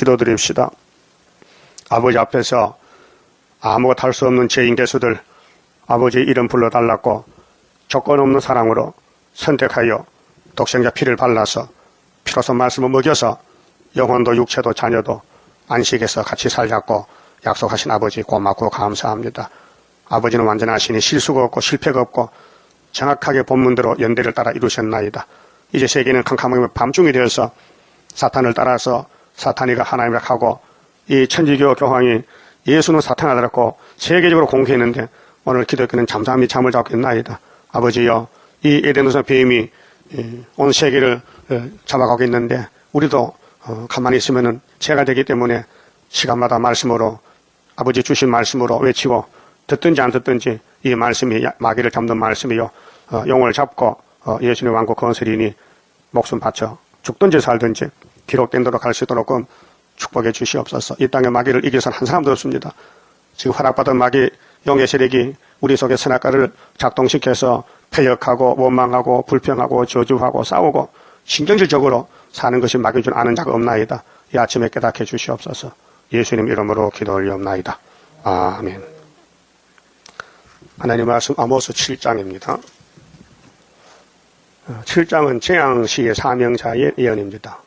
기도드립시다. 아버지 앞에서 아무것도 할 수 없는 죄인 개수들 아버지 이름 불러달라고 조건 없는 사랑으로 선택하여 독생자 피를 발라서 피로서 말씀을 먹여서 영혼도 육체도 자녀도 안식에서 같이 살자고 약속하신 아버지 고맙고 감사합니다. 아버지는 완전하시니 실수가 없고 실패가 없고 정확하게 본문대로 연대를 따라 이루셨나이다. 이제 세계는 캄캄하게 밤중이 되어서 사탄을 따라서 사탄이가 하나님을 하고 이 천주교 교황이 예수는 사탄하더라고 세계적으로 공개했는데 오늘 기독교는 잠잠히 잠을 자고 있나이다. 아버지여, 이 에덴에서 뱀이 온 세계를 잡아가고 있는데 우리도 가만히 있으면은 죄가 되기 때문에 시간마다 말씀으로 아버지 주신 말씀으로 외치고 듣든지 안 듣든지 이 말씀이 마귀를 잡는 말씀이요 용을 잡고 예수님의 왕국 건설이니 목숨 바쳐 죽든지 살든지 기록된 대로 갈 수 있도록 축복해 주시옵소서. 이 땅에 마귀를 이겨서는 한 사람도 없습니다. 지금 허락받은 마귀 용의 세력이 우리 속에 선악과를 작동시켜서 폐역하고 원망하고 불평하고 저주하고 싸우고 신경질적으로 사는 것이 마귀인 줄 아는 자가 없나이다. 이 아침에 깨닫게 해 주시옵소서. 예수님 이름으로 기도 올리옵나이다. 아멘. 하나님 말씀 아모스 7장입니다. 7장은 재앙시의 사명자의 예언입니다.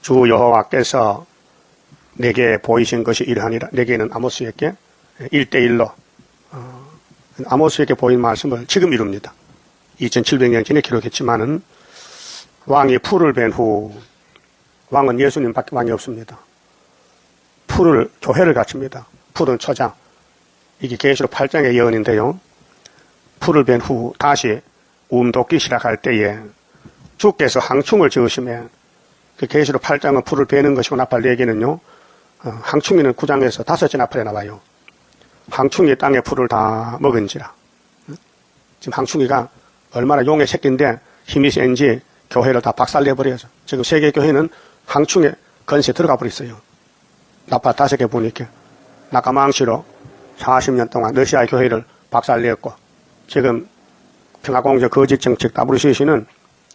주 여호와께서 내게 보이신 것이 이러하니라. 내게는 아모스에게 1대1로 아모스에게 보인 말씀을 지금 이룹니다. 2700년 전에 기록했지만은 왕이 풀을 벤 후 왕은 예수님밖에 왕이 없습니다. 풀을 교회를 갖춥니다. 풀은 초장. 이게 계시록 8장의 예언인데요. 풀을 벤 후 다시 움돋기 시작할 때에 주께서 항충을 지으시면 그 계시록 8장은 풀을 베는 것이고 나팔 4개는요. 항충이는 9장에서 5째 나팔에 나와요. 항충이 땅에 풀을 다 먹은지라. 지금 항충이가 얼마나 용의 새끼인데 힘이 센지 교회를 다 박살내버려서 지금 세계 교회는 항충의 건세에 들어가 버렸어요. 나팔 5개 보니까 나까망시로 40년 동안 러시아의 교회를 박살내었고 지금 평화공정 거짓 정책 WCC는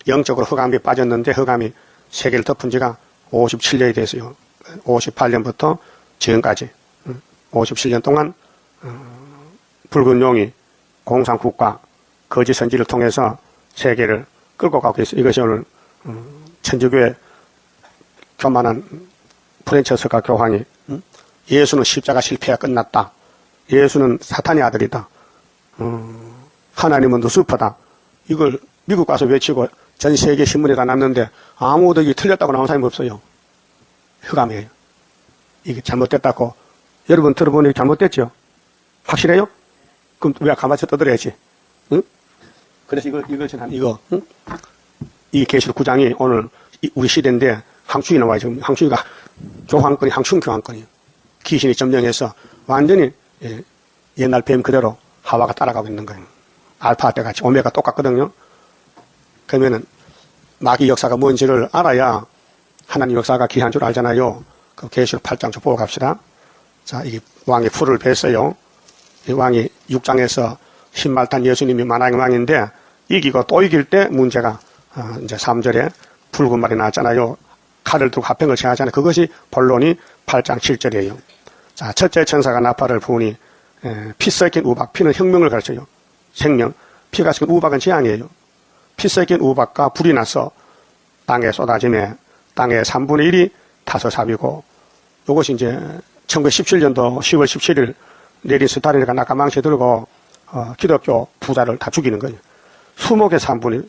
영적으로 흑암이 빠졌는데 흑암이 세계를 덮은 지가 57년이 됐어요. 58년부터 지금까지 57년 동안 붉은 용이 공산국가 거짓 선지를 통해서 세계를 끌고 가고 있어요. 이것이 오늘 천주교의 교만한 프란치스카 교황이 예수는 십자가 실패가 끝났다. 예수는 사탄의 아들이다. 하나님은 루시퍼다. 이걸 미국 가서 외치고 전 세계 신문에 다 났는데 아무도 이게 틀렸다고 나온 사람이 없어요. 흑암이에요. 이게 잘못됐다고. 여러분 들어보니 잘못됐죠? 확실해요? 그럼 왜 가만히 떠들어야지? 응? 그래서 이걸 전한 이거, 응? 이 계시록 9장이 오늘 우리 시대인데 항충이 나와요. 지금 항충이가 교황권이 항충 교황권이에요. 귀신이 점령해서 완전히 옛날 뱀 그대로 하와가 따라가고 있는 거예요. 알파 때 같이 오메가 똑같거든요. 그러면은 마귀 역사가 뭔지를 알아야 하나님 역사가 귀한 줄 알잖아요. 그 계시록 8장 좀 보고 갑시다. 자, 이 왕이 풀을 뱄어요. 이 왕이 6장에서 신말탄 예수님이 만왕의 왕인데 이기고 또 이길 때 문제가 이제 3절에 붉은 말이 나왔잖아요. 칼을 두고 화평을 청하잖아요. 그것이 본론이 8장 7절이에요. 자, 첫째 천사가 나팔을 부으니 피 섞인 우박, 피는 혁명을 가르쳐요. 생명, 피가 섞인 우박은 재앙이에요. 피 섞인 우박과 불이 나서 땅에 쏟아지며 땅의 3분의 1이 타서삽이고 이것이 이제 1917년도 10월 17일 내린 스타린이가 나까망치 들고 기독교 부자를 다 죽이는 거예요. 수목의 3분의 1.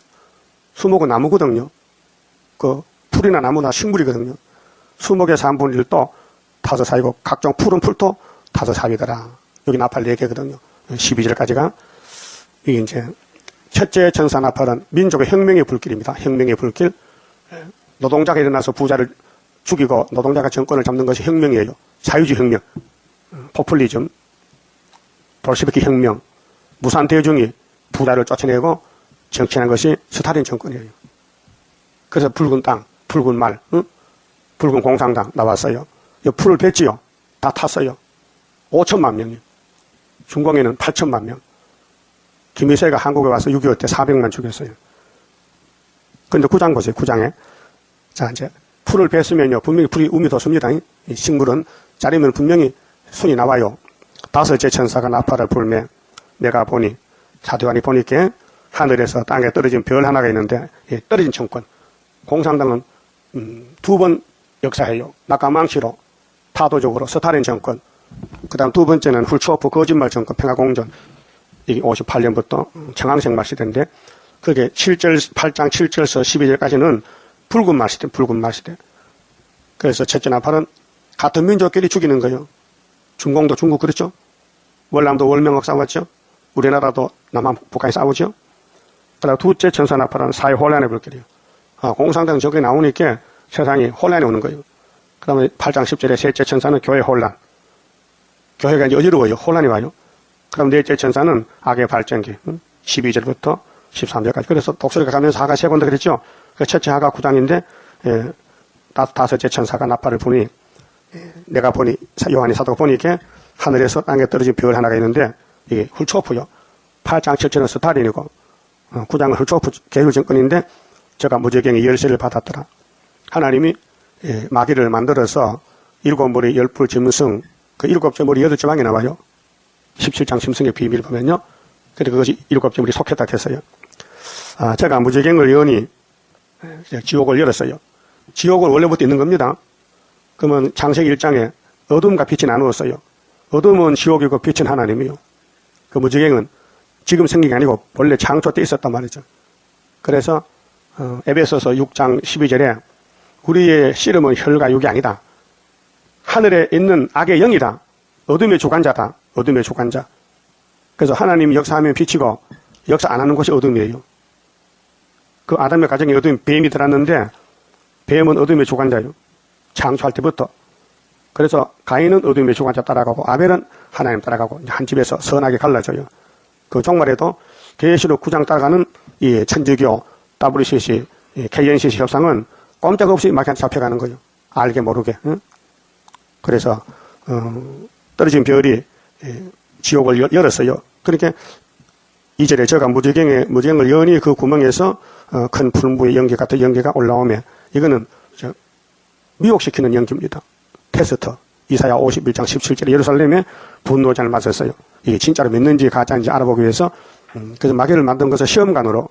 수목은 나무거든요. 그 풀이나 나무나 식물이거든요. 수목의 3분의 1도 타서삽이고 각종 푸른 풀도 타서삽이더라. 여기 나팔 4개거든요. 12절까지가 이게 이제 첫째 천사 나팔은 민족의 혁명의 불길입니다. 혁명의 불길. 노동자가 일어나서 부자를 죽이고 노동자가 정권을 잡는 것이 혁명이에요. 사회주의 혁명, 포퓰리즘, 볼셰비키 혁명, 무산 대중이 부자를 쫓아내고 정치하는 것이 스탈린 정권이에요. 그래서 붉은 땅, 붉은 말, 붉은 공산당 나왔어요. 이 풀을 뱄지요. 다 탔어요. 5천만 명이요. 중공에는 8천만 명. 김일성가 한국에 와서 6.25 때 400만 죽였어요. 그런데 9장 보세요. 9장에 자, 이제 풀을 뺐으면요. 분명히 풀이 um이 돋습니다. 이 식물은 자르면 분명히 순이 나와요. 다섯째 천사가 나팔을 불매 내가 보니 사도관이 보니까 하늘에서 땅에 떨어진 별 하나가 있는데 떨어진 정권 공산당은 두 번 역사해요. 낙가망시로 타도적으로 스탈린 정권 그 다음 두 번째는 훌초프 거짓말 정권 평화공전 이게 58년부터 청황생말 시대인데 그게 8장 7절서 12절까지는 붉은 말 시대 붉은 말 시대. 그래서 첫째 나팔은 같은 민족끼리 죽이는 거예요. 중공도 중국 그렇죠? 월남도 월명하고 싸웠죠? 우리나라도 남한 북한이 싸우죠? 그다음 둘째 천사 나팔은 사회 혼란에 불길이에요. 공산당 저게 나오니까 세상이 혼란이 오는 거예요. 그 다음에 8장 10절에 셋째 천사는 교회 혼란. 교회가 이제 어지러워요. 혼란이 와요. 그 다음 넷째 천사는 악의 발전기. 12절부터 13절까지. 그래서 독수리가 가면서 하가 세 번도 그랬죠? 그 첫째 하가 9장인데, 다섯째 천사가 나팔을 부니, 내가 보니, 요한이 사도가 보니까 하늘에서 땅에 떨어진 별 하나가 있는데, 이게 훌초프요. 8장 7절은 스탈린이고, 9장은 훌초프 계율 정권인데, 제가 무적행의 열쇠를 받았더라. 하나님이 마귀를 만들어서 일곱 머리 열풀 짐승, 그 일곱째 머리 여덟째 망이 나와요. 17장 짐승의 비밀을 보면요. 그래서 그것이 일곱째 머리 속했다 했어요. 제가 무적행을 여니 지옥을 열었어요. 지옥은 원래부터 있는 겁니다. 그러면 창세기 1장에 어둠과 빛이 나누었어요. 어둠은 지옥이고 빛은 하나님이요. 그 무적행은 지금 생긴 게 아니고 원래 창조 때 있었단 말이죠. 그래서 에베소서 6장 12절에 우리의 씨름은 혈과 육이 아니다. 하늘에 있는 악의 영이다. 어둠의 주관자다. 어둠의 주관자. 그래서 하나님이 역사하면 빛이고 역사 안 하는 곳이 어둠이에요. 그 아담의 가정에 어둠 뱀이 들어왔는데 뱀은 어둠의 주관자예요. 창조할 때부터. 그래서 가인은 어둠의 주관자 따라가고 아벨은 하나님 따라가고 한 집에서 선하게 갈라져요. 그 종말에도 계시록 9장 따라가는 이 천주교 WCC, KNCC 협상은 꼼짝없이 마귀한테 잡혀가는 거예요. 알게 모르게. 응? 그래서 떨어진 별이 지옥을 열었어요. 그러니까 2절에 저가 무적행을 여니 그 구멍에서 큰 풀무의 연기 같은 연기가 올라오며 이거는 미혹시키는 연기입니다. 테스트. 이사야 51장 17절에 예루살렘에 분노장을 맞았어요. 이게 진짜로 믿는지 가짜인지 알아보기 위해서 그래서 마귀를 만든 것을 시험관으로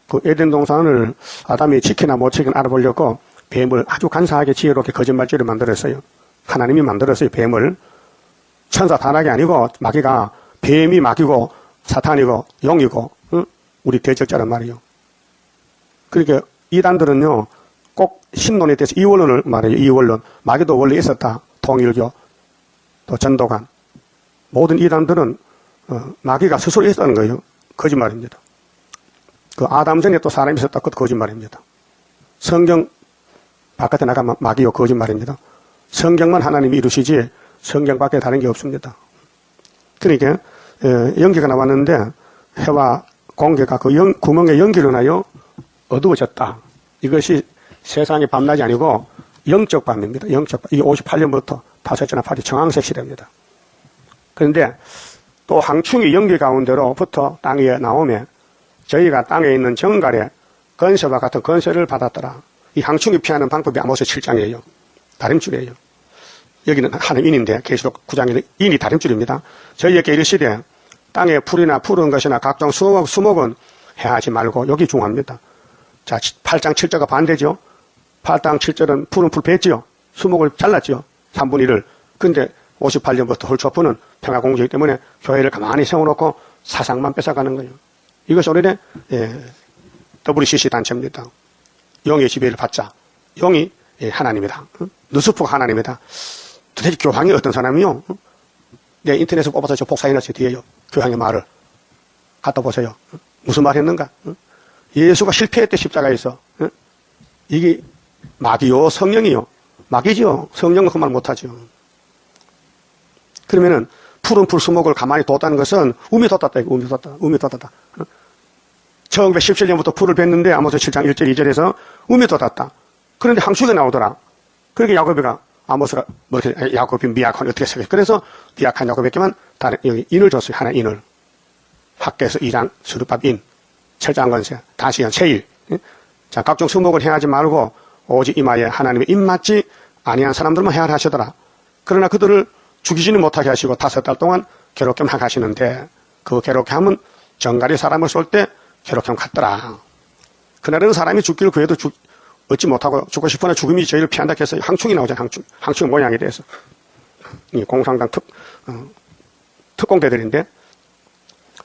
그 에덴 동산을 아담이 지키나 못 지키나 알아보려고 뱀을 아주 간사하게 지혜롭게 거짓말죄를 만들었어요. 하나님이 만들었어요. 뱀을. 천사 단학이 아니고 마귀가 뱀이 마귀고 사탄이고 용이고 우리 대적자란 말이에요. 그러니까 이단들은요 꼭 신론에 대해서 이원론을 말해요. 이원론. 마귀도 원래 있었다. 통일교 또 전도관 모든 이단들은 마귀가 스스로 있었다는 거예요. 거짓말입니다. 그 아담 전에 또 사람이 있었다. 그것도 거짓말입니다. 성경 바깥에 나가면 마귀요 거짓말입니다. 성경만 하나님이 이루시지 성경 밖에 다른 게 없습니다. 그러니까 연기가 나왔는데 해와 공개가 그 구멍에 연기로 나요 어두워졌다. 이것이 세상의 밤낮이 아니고 영적 밤입니다. 영적 밤. 이게 58년부터 다섯째 나팔이 청황색 시대입니다. 그런데 또 항충이 연기 가운데로부터 땅 위에 나오면 저희가 땅에 있는 정갈에 건세와 같은 건세를 받았더라. 이 항충이 피하는 방법이 아모스 7장이에요. 다림줄이에요. 여기는 하나님 인인데 계시록 9장에는 인이 다림줄입니다. 저희에게 이르시되 땅에 풀이나 푸른 것이나 각종 수목은 해하지 말고 여기 중요합니다. 자, 8장 7절과 반대죠. 8장 7절은 푸른 풀 뺐지요. 수목을 잘랐지요. 3분의 1을. 근데 58년부터 홀초프는 평화공주이기 때문에 교회를 가만히 세워놓고 사상만 뺏어가는 거예요. 이것이 오늘의 WCC 단체입니다. 용의 지배를 받자. 용이 하나님이다. 누스프가 하나님이다. 도대체 교황이 어떤 사람이요? 내 인터넷에 뽑아서 저 복사해놨어요. 뒤에요. 교황의 말을. 갖다 보세요. 무슨 말 했는가? 예수가 실패했대 십자가에서. 이게 마귀요 성령이요. 마귀죠. 성령은 그 말 못하죠. 그러면은 푸른 풀수목을 가만히 뒀다는 것은 um이 뒀다. um이 뒀다. 1917년부터 풀을 뺐는데 아모스 7장 1절 2절에서 um이 뒀다. 그런데 항축에 나오더라. 그러니까 야곱이가 아모스가 야곱이 미약한 어떻게 생각해? 그래서 미약한 야곱에게만 다른 여기 인을 줬어요. 하나 인을. 학계에서 2장 수르밥 인. 철장건세. 다시연 세일. 자, 각종 수목을 행하지 말고 오직 이마에 하나님의 입맞지 아니한 사람들만 헤아하시더라. 그러나 그들을 죽이지는 못하게 하시고 5달 동안 괴롭게만 하시는데 그 괴롭게 하면 정갈이 사람을 쏠 때 괴롭게 갔더라. 그날에는 사람이 죽기를 구해도 얻지 못하고 죽고 싶으나 죽음이 저희를 피한다 했어요. 항충이 나오잖아요. 항충 모양에 대해서. 이 공산당 특공대들인데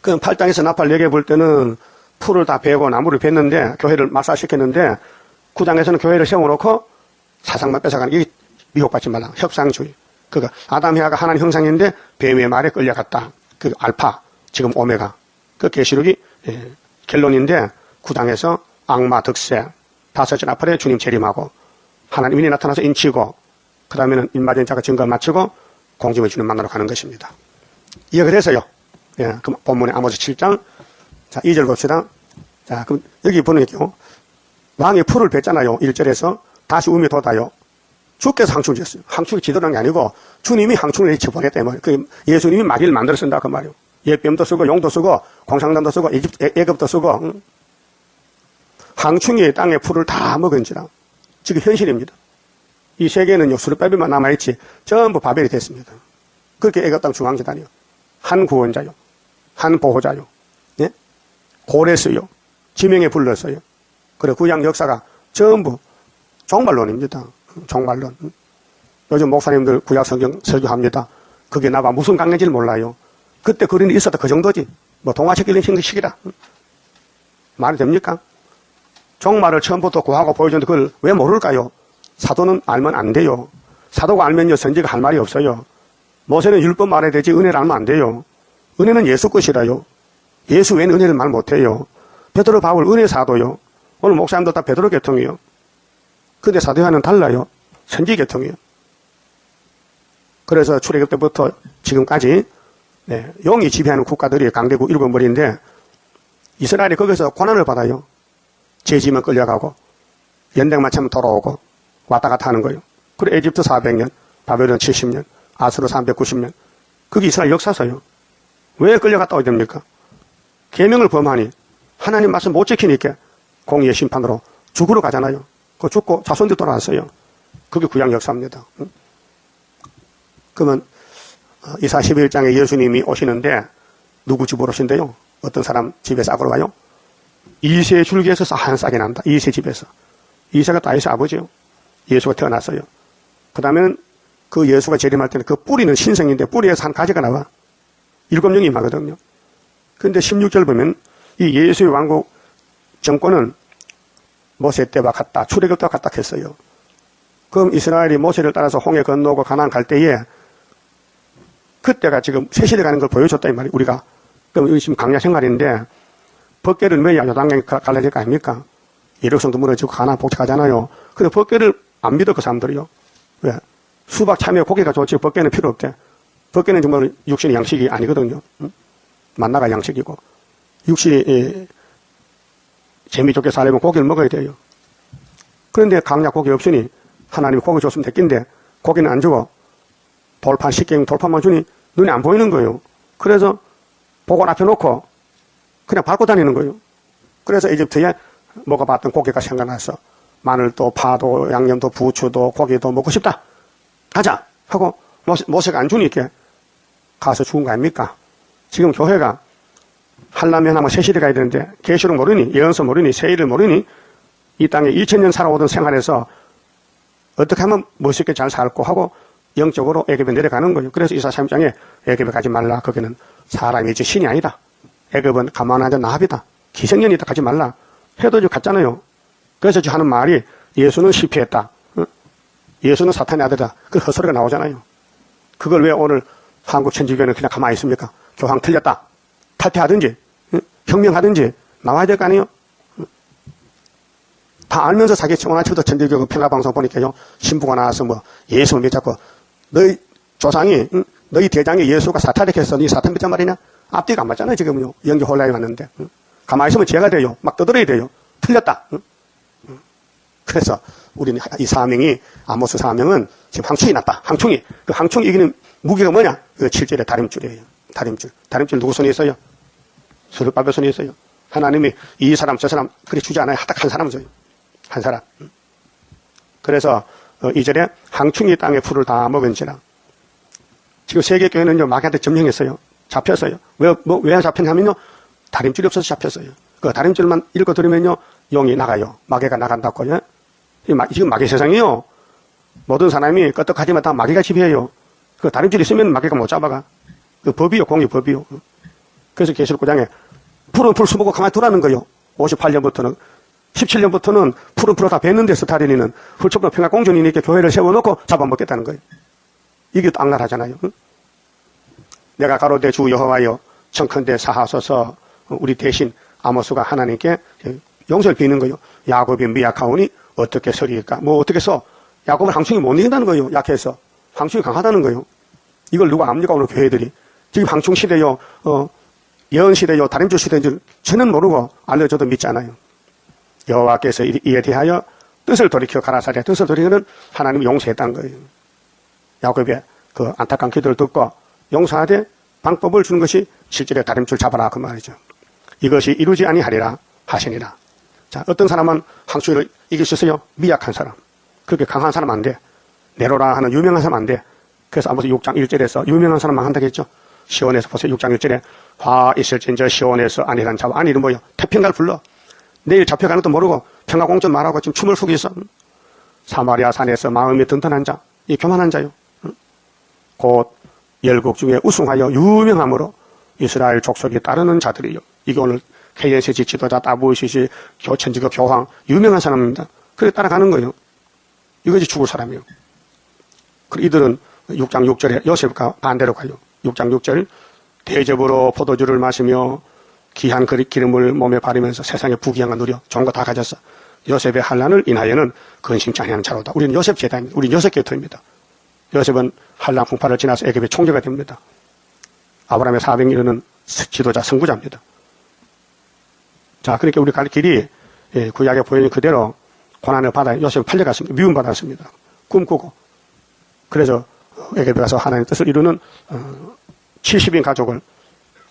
그 8장에서 나팔 4개 불 때는 풀을 다 베고 나무를 뱄는데 교회를 말살시켰는데 9장에서는 교회를 세워놓고 사상만 뺏어가는 이게 미혹받지 말라. 협상주의. 그러니까 아담 해아가 하나님 형상인데 뱀의 말에 끌려갔다. 그 알파 지금 오메가. 그 계시록이 결론인데 9장에서 악마 득세 5째 나팔에 주님 재림하고 하나님이 나타나서 인치고 그 다음에는 입맞은 자가 증거 마치고 공중의 주님 만나러 가는 것입니다. 이게 그래서요. 그 본문의 아모스 7장 자 2절 봅시다. 자 그럼 여기 보니까요. 왕이 풀을 뱉잖아요. 1절에서 다시 우미 돋아요. 주께서 항충을 지었어요. 항충이 지도라는 게 아니고 주님이 항충을 일치 보냈다. 그 예수님이 마귀를 만들어 쓴다. 그 말이에요. 예뱀도 쓰고 용도 쓰고 공상단도 쓰고 애굽도 쓰고 항충이 땅의 풀을 다 먹은지라. 지금 현실입니다. 이 세계는요. 수르바벨만 남아있지 전부 바벨이 됐습니다. 그렇게 애굽 땅 중앙재단이요. 한 구원자요. 한 보호자요. 예? 고레스요. 지명에 불렀어요. 그래 구약 역사가 전부 종말론입니다. 종말론. 요즘 목사님들 구약 성경 설교합니다. 그게 나가 무슨 강해인지를 몰라요. 그때 그림이 있었다 그 정도지. 뭐 동화책 읽는 식이다. 말이 됩니까? 종말을 처음부터 구하고 보여줬는데 그걸 왜 모를까요? 사도는 알면 안 돼요. 사도가 알면요 선지가 할 말이 없어요. 모세는 율법 말해야 되지 은혜를 알면 안 돼요. 은혜는 예수 것이라요. 예수 외에는 은혜를 말 못해요. 베드로 바울 은혜 사도요. 오늘 목사님들 다 베드로 계통이요. 근데 사도와는 달라요. 선지 계통이요. 그래서 출애굽 때부터 지금까지 용이 지배하는 국가들이 강대국 7머리인데 이스라엘이 거기서 고난을 받아요. 죄지면 끌려가고 연대만 차면 돌아오고 왔다 갔다 하는 거예요. 그리고 에집트 400년, 바벨론 70년, 아수르 390년. 그게 이스라엘 역사서요. 왜 끌려갔다 오게 됩니까? 계명을 범하니 하나님 말씀 못 지키니까 공의의 심판으로 죽으러 가잖아요. 그 죽고 자손들 돌아왔어요. 그게 구약 역사입니다. 그러면 이사 11장에 예수님이 오시는데 누구 집으로 오신대요? 어떤 사람 집에 싹으로 와요? 이세 줄기에서 한 싹이 난다. 이세 집에서. 이세가 다윗의 아버지요. 예수가 태어났어요. 그 다음에는 그 예수가 재림할 때는 그 뿌리는 신성인데 뿌리에서 한 가지가 나와. 7영이 임하거든요. 그런데 16절 보면 이 예수의 왕국 정권은 모세 때와 같다. 출애굽 때와 같다 했어요. 그럼 이스라엘이 모세를 따라서 홍해 건너고 가나안 갈 때에 그때가 지금 새 시대 가는 걸 보여줬다 이 말이에요. 우리가. 그럼 이거 지금 강야 생활인데 법궤를 매야 요단강에 갈라야 될 거 아닙니까? 예력성도 무너지고 가나안 복잡하잖아요. 근데 법궤를 안 믿어 그 사람들이요. 왜? 수박 참외 고기가 좋지 법궤는 필요 없대. 법궤는 정말 육신의 양식이 아니거든요. 만나가 양식이고 육신이 재미 좋게 살려면 고기를 먹어야 돼요. 그런데 강약 고기 없으니 하나님이 고기 줬으면 됐긴데 고기는 안 주고 돌판 10개면 돌판만 주니 눈에 안 보이는 거예요. 그래서 보관 앞에 놓고 그냥 밟고 다니는 거예요. 그래서 이집트에 먹어봤던 고기가 생각나서 마늘도 파도 양념도 부추도 고기도 먹고 싶다. 가자 하고 모세가 안 주니까 가서 죽은 거 아닙니까? 지금 교회가 하려면 하면 새시대 가야 되는데 계시록 모르니 예언서 모르니 세일을 모르니 이 땅에 2000년 살아오던 생활에서 어떻게 하면 멋있게 잘 살고 하고 영적으로 애굽에 내려가는 거예요. 그래서 이사 3장에 애굽에 가지 말라. 거기는 사람이지 신이 아니다. 애굽은 가만한 자 나합이다. 기생년이다. 가지 말라. 해도 좀 갔잖아요. 그래서 하는 말이 예수는 실패했다. 예수는 사탄의 아들이다. 그 헛소리가 나오잖아요. 그걸 왜 오늘 한국 천주교는 그냥 가만히 있습니까? 교황 틀렸다. 탈퇴하든지 혁명하든지 나와야 될 거 아니에요? 다 알면서 자기 청원하치부터 천주교 평화방송 보니까요. 신부가 나와서 뭐 예수를 믿자고 너희 조상이 너희 대장이 예수가 사탄이라고 했어. 니 사탄 믿단 말이냐? 앞뒤가 안 맞잖아요. 지금요. 연기 혼란이 왔는데 가만히 있으면 죄가 돼요. 막 떠들어야 돼요. 틀렸다. 그래서 우리는 이 사명이 아모스 사명은 지금 항충이 났다. 항충이. 그 항충이 이기는 무기가 뭐냐? 그 7절의 다림줄이에요. 다림줄. 다림줄 누구 손에 있어요? 스룹바벨 손에 있어요. 하나님이 이 사람 저 사람 그리 주지 않아요. 딱 한 사람 줘요. 한 사람. 그래서 이전에 항충이 땅의 풀을 다 먹은지라. 지금 세계교회는요, 마귀한테 점령했어요. 잡혔어요. 왜 잡혔냐면요, 다림줄이 없어서 잡혔어요. 그 다림줄만 읽고 들으면요, 용이 나가요. 마귀가 나간다고요. 지금 마귀 세상이요. 모든 사람이 끄떡하지만 다 마귀가 지배해요. 그 다림줄이 있으면 마귀가 못 잡아가. 그 법이요, 공의 법이요. 그래서 계시록구장에 풀은 풀 수보고 가만히 두라는 거요. 58년부터는. 17년부터는 풀은 풀어 다 뱉는데 스타린이는 훌쩍도 평화공존이 이렇게 교회를 세워놓고 잡아먹겠다는 거예요. 이게 또 악랄하잖아요. 응? 내가 가로되 주 여호와여 청컨대 사하소서. 우리 대신 아모스가 하나님께 용서를 비는 거예요. 야곱이 미약하오니 어떻게 서리일까? 뭐 어떻게 써? 야곱은 항충이 못 이긴다는 거예요. 약해서. 항충이 강하다는 거예요. 이걸 누가 압니까? 오늘 교회들이. 지금 항충 시대요. 예언 시대요. 다림줄 시대인 줄 전혀 모르고 알려줘도 믿잖아요. 여호와께서 이에 대하여 뜻을 돌이켜 가라사대. 뜻을 돌이키는 하나님이 용서했다는 거예요. 야곱의 그 안타까운 기도를 듣고 용서하되 방법을 주는 것이 실제로 다림줄 잡아라 그 말이죠. 이것이 이루지 아니하리라 하시니라. 자, 어떤 사람은 항충이를 이길 수 있어요? 미약한 사람. 그렇게 강한 사람 안 돼. 네로라 하는 유명한 사람 안 돼. 그래서 아모스 6장 1절에서 유명한 사람만 한다겠죠. 시온에서 보세요. 6장 1절에 화 있을진저 시온에서 아니란 자와 아니는 뭐요? 태평가를 불러. 내일 잡혀가는 것도 모르고 평화공존 말하고 지금 춤을 추고 있어. 사마리아 산에서 마음이 든든한 자, 이 교만한 자요. 곧 열국 중에 우승하여 유명함으로 이스라엘 족속이 따르는 자들이요. 이게 오늘 KNCC 지도자 WCC 교천지급 교황 유명한 사람입니다. 그래 따라가는 거예요. 이것이 죽을 사람이에요. 이들은 6장 6절에 요셉과 반대로 가요. 6장 6절 대접으로 포도주를 마시며 귀한 기름을 몸에 바르면서 세상의 부귀영화 누려 좋은 거 다 가졌어. 요셉의 환난을 인하여는 근심치 아니하는 자로다. 우리는 요셉 제자입니다. 우리는 요셉 계통입니다. 요셉은 환난 풍파를 지나서 애굽의 총재가 됩니다. 아브라함의 400년은 지도자 선구자입니다. 자, 그러니까 우리 갈 길이 구약에 보여진 그대로 고난을 받아 요셉은 팔려갔습니다. 미움받았습니다. 꿈꾸고. 그래서 애굽에 가서 하나님의 뜻을 이루는 70인 가족을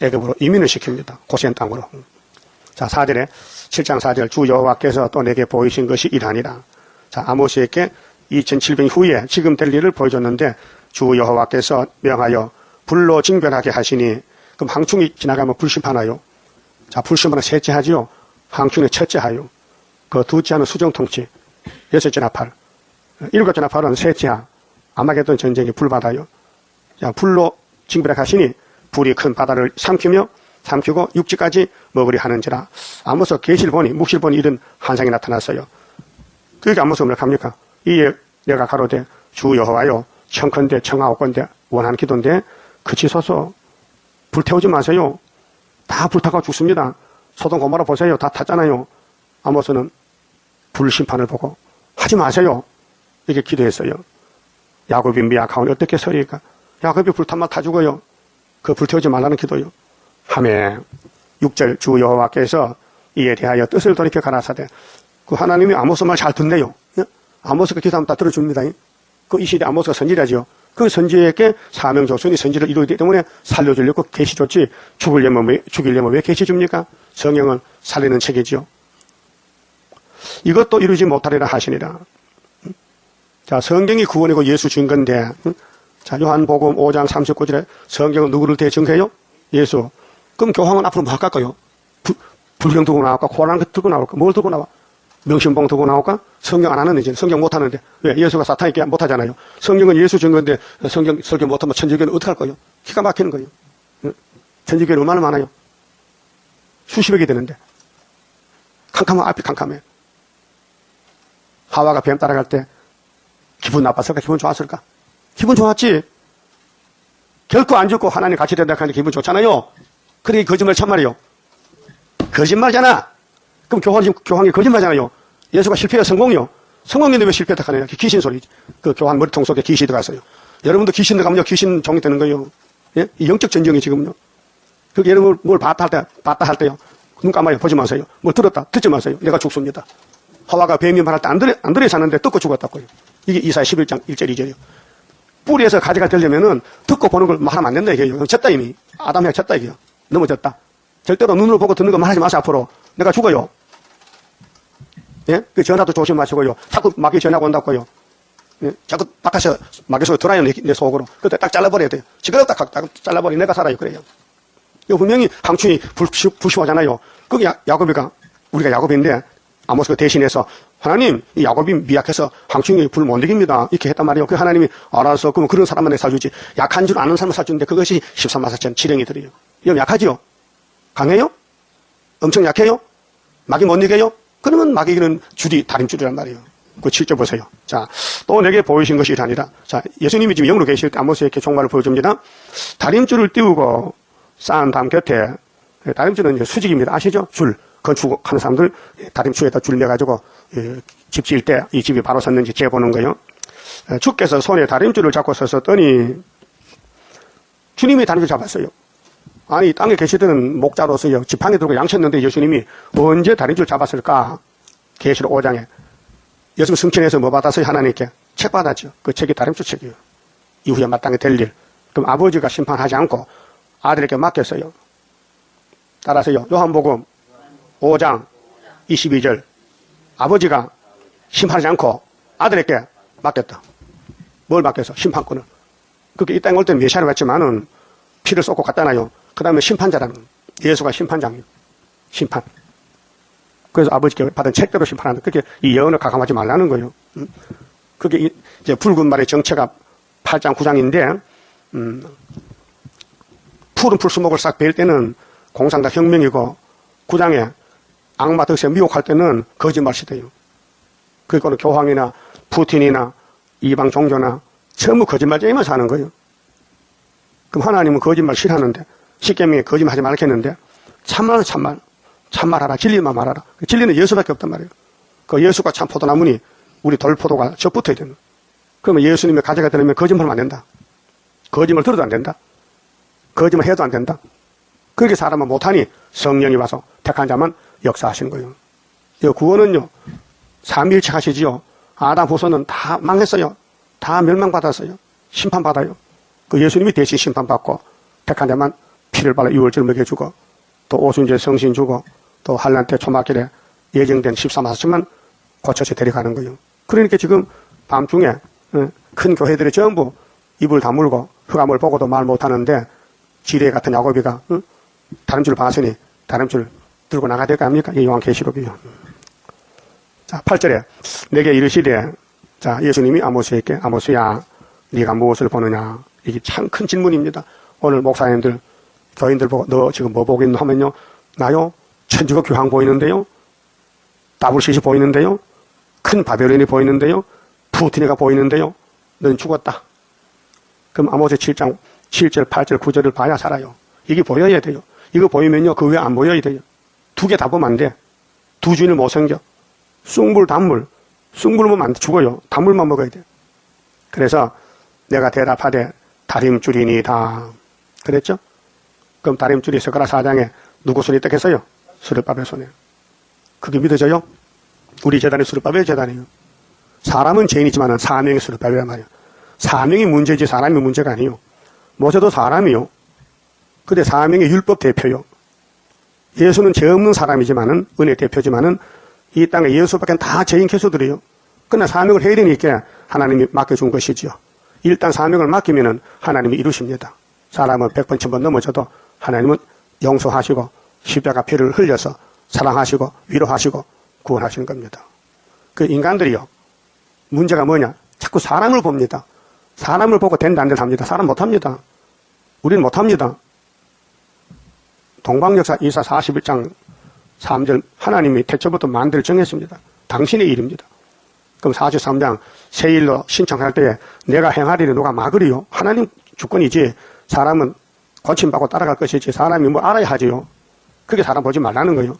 애굽으로 이민을 시킵니다. 고센 땅으로. 자, 4절에 7장 4절 주 여호와께서 또 내게 보이신 것이 이러하니라. 자, 아모스에게 2700년 후에 지금 될 일을 보여줬는데 주 여호와께서 명하여 불로 징별하게 하시니 그럼 항충이 지나가면 불심하나요? 자, 불심하는 셋째 하지요. 항충이 첫째 하요. 그 둘째 하는 수정통치. 여섯째 나팔. 일곱째 나팔은 셋째 하. 아마겟돈 전쟁이 불바다요. 자, 불로 징별하게 하시니 불이 큰 바다를 삼키고 육지까지 먹으리 하는지라. 아모스 계시를 보니 묵시를 보니 이런 환상이 나타났어요. 그러니까 아모스 뭐라 합니까? 이에 내가 가로되 주 여호와여 청컨대 청하옵건대 원하는 기도인데 그치소서. 불태우지 마세요. 다 불타고 죽습니다. 소돔 고모라 보세요. 다 탔잖아요. 아모스는 불심판을 보고 하지 마세요. 이렇게 기도했어요. 야곱이 미약하오니 어떻게 서리까? 야곱이 불타면 다 죽어요. 그 불태우지 말라는 기도요. 하매 6절 주 여호와께서 이에 대하여 뜻을 돌이켜 가라사대. 그 하나님이 아모스 말 잘 듣네요. 아모스가 기도하면 다 들어줍니다. 그 이 시대 아모스가 선지자죠. 그 선지에게 사명 조선이 선지를 이루기 때문에 살려주려고 계시 줬지 죽이려면 왜 계시 줍니까? 성령은 살리는 책이지요. 이것도 이루지 못하리라 하시니라. 자, 성경이 구원이고 예수 준 건데, 자, 요한복음 5장 39절에 성경은 누구를 대증해요? 예수. 그럼 교황은 앞으로 뭐 할까요? 불경 들고 나올까? 코란 들고 나올까? 뭘 들고 나와? 명심봉 들고 나올까? 성경 안 하는 이제 성경 못 하는데. 왜? 예수가 사탄에게 못 하잖아요. 성경은 예수 준 건데 성경 설교 못 하면 천주교는 어떡할 거예요? 기가 막히는 거예요. 천주교는 얼마나 많아요? 수십억이 되는데. 캄캄한 앞이 캄캄해. 하와가 뱀 따라갈 때 기분 나빴을까? 기분 좋았을까? 기분 좋았지. 결코 안 죽고 하나님 같이 된다 하니까 기분 좋잖아요. 그러니 거짓말 참말이요. 거짓말잖아. 그럼 교황이 거짓말잖아요. 예수가 실패해요? 성공이요? 성공인데 왜 실패했다 하느냐? 귀신 소리지. 그 교황 머리통 속에 귀신이 들어갔어요. 여러분도 귀신 들어가면요, 귀신 종이 되는 거예요. 예? 이 영적 전쟁이 지금요. 그게 여러분 뭘 봤다 할 때요. 눈 감아요. 보지 마세요. 뭘 듣지 마세요. 내가 죽습니다. 하와가 뱀이 말할 때 안 들여 사는데 듣고 죽었다고요. 이게 이사야 11장 1절 2절이요. 뿌리에서 가지가 되려면은 듣고 보는 걸 말하면 안 된다 이게요. 졌다 이미. 아담이가 졌다 이게요. 넘어졌다. 절대로 눈으로 보고 듣는 거 말하지 마세요 앞으로. 내가 죽어요. 예? 그 전화도 조심하시고요. 자꾸 마귀 전화가 온다고요. 예? 자꾸 바깥에서 마귀 돌아요, 내 속으로. 그때 딱 잘라버려야 돼요. 지금 딱 잘라버려. 내가 살아요. 그래요. 이거 분명히 항충이 불시하잖아요. 그게 야곱이가, 우리가 야곱인데, 아모스가 대신해서, 하나님, 이 야곱이 미약해서 항충이 불 못 이깁니다. 이렇게 했단 말이에요. 그 하나님이 알아서, 그러면 그런 사람만 사주지. 약한 줄 아는 사람을 사주는데 그것이 13만 4천 지령이 들어요. 이건 약하지요? 강해요? 엄청 약해요? 마귀 못 이겨요? 그러면 마귀는 줄이 다림줄이란 말이에요. 그 7절 보세요. 자, 또 내게 보이신 것이 아니라. 자, 예수님이 지금 영으로 계실 때 아모스에 이렇게 종말을 보여줍니다. 다림줄을 띄우고 쌓은 담 곁에, 다림줄은 수직입니다. 아시죠? 줄. 건축하는 사람들 다림줄에다 줄 매가지고 집 지을 때 이 집이 바로 섰는지 재보는 거예요. 주께서 손에 다림줄을 잡고 서셨더니 주님이 다림줄 잡았어요. 아니, 땅에 계시던 목자로서요, 지팡이 들고 양쳤는데 예수님이 언제 다림줄 잡았을까? 계시록 5장에. 예수님 성천에서 뭐 받았어요? 하나님께 책 받았죠. 그 책이 다림줄 책이에요. 이후에 마땅히 될 일. 그럼 아버지가 심판하지 않고 아들에게 맡겼어요. 따라서요, 요한복음 5장 22절. 아버지가 심판하지 않고 아들에게 맡겼다. 뭘 맡겼어? 심판권을. 그렇게 이 땅에 올 때는 메시아를 왔지만은 피를 쏟고 갔잖아요. 그 다음에 심판자라는, 예수가 심판장이에요. 심판. 그래서 아버지께 받은 책대로 심판한다. 그렇게 이 예언을 가감하지 말라는 거예요. 그게 이제 붉은 말의 정체가 8장, 9장인데, 푸른 풀수목을 싹 베일 때는 공산당 혁명이고, 9장에 악마 덕세 미혹할 때는 거짓말 시대예요. 그거는 교황이나 푸틴이나 이방 종교나 전부 거짓말쟁이만 사는 거예요. 그럼 하나님은 거짓말 싫어하는데, 십계명에 거짓말하지 말겠는데, 참말은 참말. 참말하라. 진리만 말하라. 진리는 예수밖에 없단 말이에요. 그 예수가 참 포도나무니 우리 돌포도가 저 붙어야 되는. 그러면 예수님의 가져가 들으면 거짓말하면 안 된다. 거짓말 들어도 안 된다. 거짓말 해도 안 된다. 그렇게 사람은 못하니 성령이 와서 택한 자만 역사하시는 거예요. 이 구원은요, 삼위일체 하시지요. 아담 후손은 다 망했어요. 다 멸망받았어요. 심판받아요. 그 예수님이 대신 심판받고 택한 자만 피를 발라 유월절 먹여주고 또 오순절 성신 주고 또 한란 때 초막길에 예정된 14만 4천만 고쳐서 데려가는 거예요. 그러니까 지금 밤중에 큰 교회들이 전부 입을 다물고 흑암을 보고도 말 못하는데 지뢰 같은 야곱이가 다림줄 봤으니 다림줄 들고 나가야 될 거 아닙니까? 이 요한계시록이요. 자, 8절에 내게 이르시되, 자, 예수님이 아모스에게 아모스야 네가 무엇을 보느냐. 이게 참 큰 질문입니다. 오늘 목사님들 교인들 보고 너 지금 뭐 보고 있노 하면요, 나요 천주교 교황 보이는데요, 다블시시 보이는데요, 큰 바벨론이 보이는데요, 푸틴이가 보이는데요, 넌 죽었다. 그럼 아모스 7장 7절 8절 9절을 봐야 살아요. 이게 보여야 돼요. 이거 보이면요 그 외에 안 보여야 돼요. 두 개 다 보면 안 돼. 두 주인을 못 섬겨. 쑥물 단물, 쑥물 먹으면 안 돼. 죽어요. 단물만 먹어야 돼. 그래서 내가 대답하되 다림줄이니다 그랬죠? 그럼 다림줄이 스가랴 4장에 누구 손이 떼겠어요? 스룹바벨 손에. 그게 믿어져요? 우리 재단이 스룹바벨 재단이에요. 사람은 죄인이지만 사명이 스룹바벨이란 말이에요. 사명이 문제지 사람이 문제가 아니에요. 모세도 사람이요. 근데 사명이 율법 대표요. 예수는 죄 없는 사람이지만은 은혜 대표지만은 이 땅에 예수밖에 다 죄인 개수들이에요. 그러나 사명을 해야 되니까 하나님이 맡겨준 것이지요. 일단 사명을 맡기면은 하나님이 이루십니다. 사람은 100번 1000번 넘어져도 하나님은 용서하시고 십자가 피를 흘려서 사랑하시고 위로하시고 구원하시는 겁니다. 그 인간들이요, 문제가 뭐냐? 자꾸 사람을 봅니다. 사람을 보고 된다 안 된다 합니다. 사람 못합니다. 우리는 못합니다. 동방역사 2사 41장 3절 하나님이 태초부터 만들 정했습니다. 당신의 일입니다. 그럼 43장 새 일로 신청할 때에 내가 행하리니 누가 막으리요? 하나님 주권이지 사람은 고침받고 따라갈 것이지 사람이 뭐 알아야 하지요. 그게 사람 보지 말라는 거예요.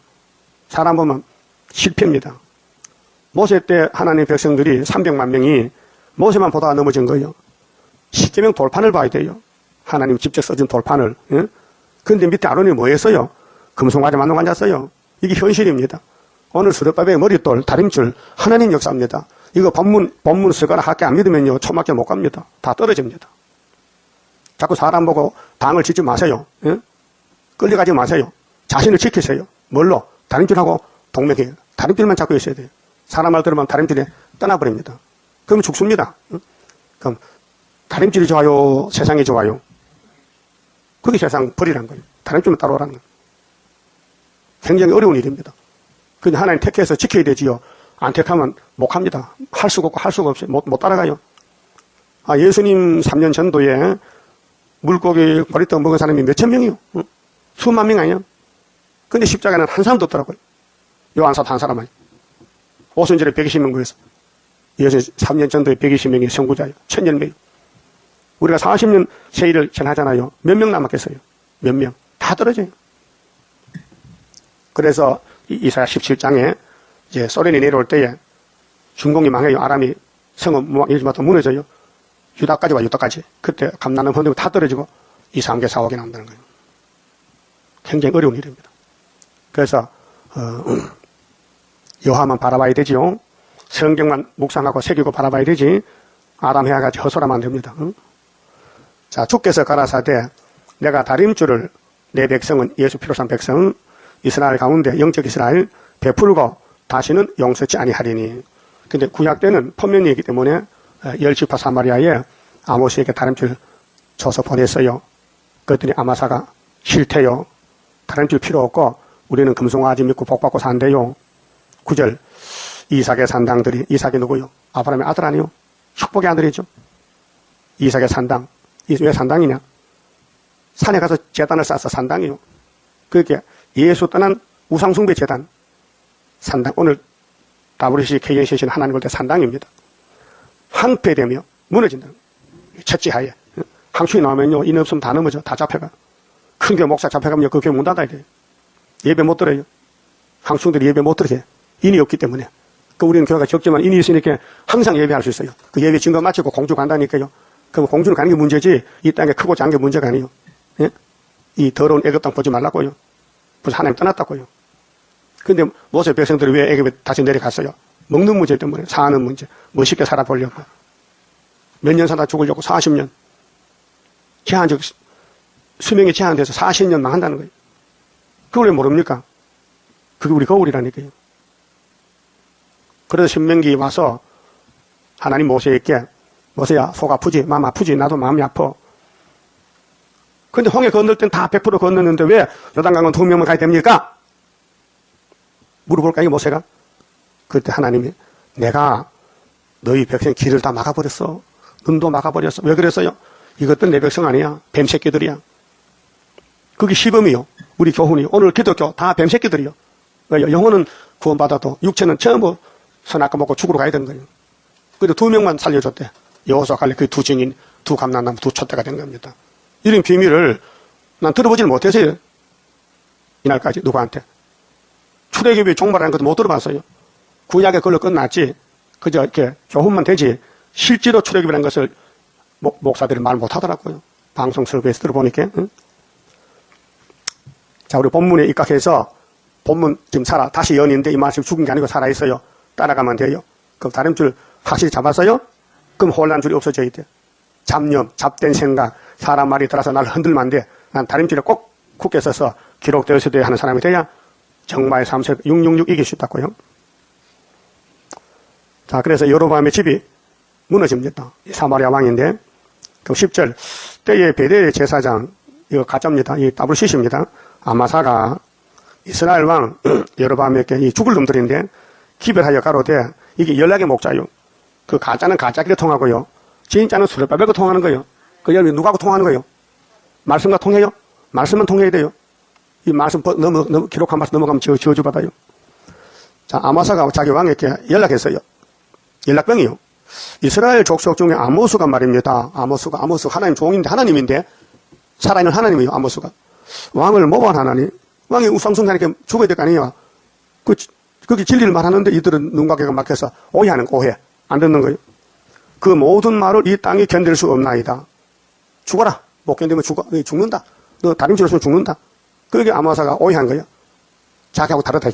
사람 보면 실패입니다. 모세 때 하나님 백성들이 300만 명이 모세만 보다가 넘어진 거예요. 십계명 돌판을 봐야 돼요. 하나님 직접 써준 돌판을. 그런데 밑에 아론이 뭐 했어요? 금송아지 만든 거 앉았어요. 이게 현실입니다. 오늘 스룹바벨의 머릿돌, 다림줄, 하나님 역사입니다. 이거 본문 쓰거나 학교 안 믿으면요, 초막교 못 갑니다. 다 떨어집니다. 자꾸 사람 보고 당을 짓지 마세요. 끌려가지 마세요. 자신을 지키세요. 뭘로? 다림줄하고 동맹해요. 다림줄만 잡고 있어야 돼요. 사람 말 들으면 다림줄에 떠나버립니다. 그러면 죽습니다. 그럼 다림질이 좋아요? 세상이 좋아요? 그게 세상 벌이란 거예요. 다림질만 따라오라는 거예요. 굉장히 어려운 일입니다. 근데 하나님 택해서 지켜야 되지요. 안 택하면 못 합니다. 할 수가 없고 할 수가 없어요. 못 따라가요. 예수님 3년 전도에 물고기 버리떡 먹은 사람이 몇천 명이요. 수만 명 아니에요. 근데 십자가는 한 사람도 없더라고요. 요한사도 한 사람만. 오순절에 120명 구해서. 예수 3년 전도에 120명이 선구자예요. 천년명이요. 우리가 40년 세일을 전하잖아요. 몇 명 남았겠어요? 몇 명? 다 떨어져요. 그래서 이사야 17장에 이제 소련이 내려올 때에 중공이 망해요. 아람이 성은 일주마다 무너져요. 유다까지 와, 유다까지. 그때 감나는 헌되고 다 떨어지고 2, 3개 4억이 나온다는 거예요. 굉장히 어려운 일입니다. 그래서 여호와만 바라봐야 되지요. 성경만 묵상하고 새기고 바라봐야 되지. 아담 해와같이 헛소리하면 안 됩니다. 자, 주께서 가라사대 내가 다림줄을 내 백성은 예수 피로 산 백성 이스라엘 가운데 영적 이스라엘 베풀고 다시는 용서치 아니하리니. 근데 구약 때는 포면이기 때문에 열지파 사마리아에 아모스에게 다림줄 줘서 보냈어요. 그랬더니 아마사가 싫대요. 다림줄 필요 없고 우리는 금송아지 믿고 복받고 산대요. 9절 이삭의 산당들이, 이삭이 누구요? 아브라함의 아들 아니요? 축복의 아들이죠. 이삭의 산당. 왜 산당이냐? 산에 가서 제단을 쌓아서 산당이요. 그게 예수 떠난 우상숭배 제단. 산당. 오늘 WC, KNCC는 하나님 볼 때 산당입니다. 항폐되며 무너진다. 첫째하에. 항충이 나오면요, 인 없으면 다 넘어져. 다 잡혀가. 큰 교회 목사 잡혀가면 그 교회 문 닫아야 돼요. 예배 못 들어요. 항충들이 예배 못 들게. 인이 없기 때문에. 우리는 교회가 적지만 인이 있으니까 항상 예배할 수 있어요. 그 예배 증거 마치고 공주 간다니까요. 그럼 공주를 가는 게 문제지, 이 땅에 크고 작은 게 문제가 아니에요. 예? 이 더러운 애굽 땅 보지 말라고요. 벌써 하나님 떠났다고요. 근데 모세 백성들이 왜 애굽에 다시 내려갔어요? 먹는 문제 때문에, 사는 문제, 멋있게 살아보려고. 몇 년 살다 죽으려고 40년. 제한적, 수명이 제한돼서 40년 망한다는 거예요. 그걸 왜 모릅니까? 그게 우리 거울이라니까요. 그래서 신명기 와서 하나님 모세에게 모세야 속 아프지? 마음 아프지? 나도 마음이 아파. 근데 홍해 건널 땐 다 100% 건넜는데 왜 요단강은 2명만 가야 됩니까? 물어볼까요, 모세가? 그때 하나님이 내가 너희 백성 길을 다 막아버렸어. 눈도 막아버렸어. 왜 그랬어요? 이것들 내 백성 아니야. 뱀새끼들이야. 그게 시범이요. 우리 교훈이. 오늘 기독교 다 뱀새끼들이요. 영혼은 구원받아도 육체는 전부 선악과 먹고 죽으러 가야 되는 거예요. 그래도 2명만 살려줬대. 여호수아 갈렙 그 두 증인, 두 감람나무, 두 촛대가 된 겁니다. 이런 비밀을 난 들어보지를 못해서요. 이날까지 누구한테. 출애굽의 종말하는 것도 못 들어봤어요. 구약에 그걸로 끝났지. 그저 이렇게 교훈만 되지. 실제로 출애굽이라는 것을 목사들이 말 못하더라고요. 방송 설교에서 들어보니까. 응? 자, 우리 본문에 입각해서 본문 지금 다시 연인데 이 말씀 죽은 게 아니고 살아있어요. 따라가면 돼요. 그럼 다림줄 확실히 잡았어요? 그럼 혼란줄이 없어져야 돼. 잡념, 잡된 생각, 사람 말이 들어서 나를 흔들면 안 돼. 난 다림줄에 꼭 굳게 서서 기록되어서 돼야 하는 사람이 돼야 정말 3세 666 이길 수 있다고요. 자, 그래서 여로보암의 집이 무너집니다. 사마리아 왕인데. 그럼 10절 때에 베델의 제사장, 이거 가짜입니다. 이 WCC입니다. 아마사가 이스라엘 왕 여로보암에게 이 죽을 놈들인데 기별하여 가로되 이게 연락의 목자요. 그 가짜는 가짜끼리 통하고요. 진짜는 수레 빼고 통하는 거예요. 그 여러분이 누구하고 통하는 거예요? 말씀과 통해요? 말씀만 통해야 돼요. 이 말씀 기록한 말씀 넘어가면 저주받아요. 자, 아마사가 자기 왕에게 연락했어요. 연락병이요. 이스라엘 족속 중에 아모스가 말입니다. 아모스가 하나님 종인데 하나님인데 살아있는 하나님이에요. 아모스가 왕을 모범한 하나님. 왕이 우상숭배하니까 죽어야 될 거 아니에요. 그게 진리를 말하는데 이들은 눈가게가 막혀서 오해하는 거, 오해. 안 듣는 거예요. 그 모든 말을 이 땅이 견딜 수 없나이다. 죽어라. 못 견디면 죽는다. 너 다림질 없으면 죽는다. 그게 아마사가 오해한 거예요. 자기하고 다르다.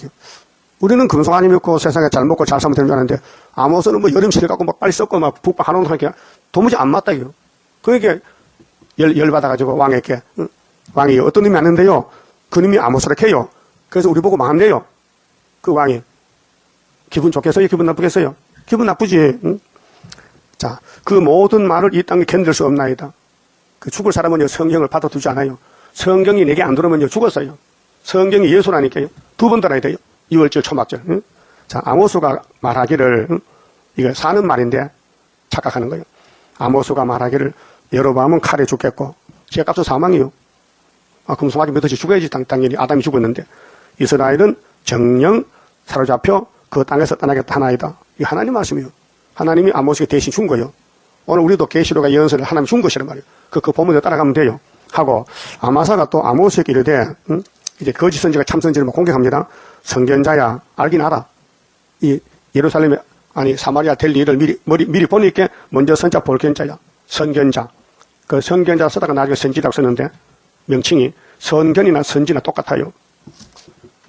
우리는 금송 아니 믿고 세상에 잘 먹고 잘 살면 되는 줄 아는데 아모스는 뭐 여름실 갖고 막 빨리 썩고 막 북방 하는 하니까 도무지 안 맞다. 그러니까 열받아가지고 왕에게 왕이 어떤 놈이 왔는데요. 그 놈이 아모스를 캐요. 그래서 우리 보고 망한대요. 그 왕이 기분 좋겠어요? 기분 나쁘겠어요? 기분 나쁘지. 응? 자, 그 모든 말을 이 땅에 견딜 수 없나이다. 그 죽을 사람은요, 성경을 받아두지 않아요. 성경이 내게 안 들어오면요, 죽었어요. 성경이 예수라니까요. 두 번 들어야 돼요. 6월절 초막절. 응? 자, 아모스가 말하기를, 응? 이거 사는 말인데 착각하는 거예요. 아모스가 말하기를 여로보암은 칼에 죽겠고 죄값은 사망이요. 금송아지 몇 없이 죽어야지 당연히 아담이 죽었는데 이스라엘은 정령 사로잡혀 그 땅에서 떠나겠다 하나이다. 이 하나님 말씀이요. 하나님이 아모스에게 대신 준 거예요. 오늘 우리도 계시록의 예언서를 하나님 준 것이란 말이에요. 그 보면 따라가면 돼요. 하고 아마사가 또 아모스에게 이르되 이제 거짓 선지가 참 선지를 공격합니다. 선견자야 알긴 알아. 이 예루살렘에 아니 사마리아 될 일을 미리 보니까 먼저 선자 볼견자야. 선견자. 그 선견자 쓰다가 나중에 선지라고 썼는데 명칭이 선견이나 선지나 똑같아요.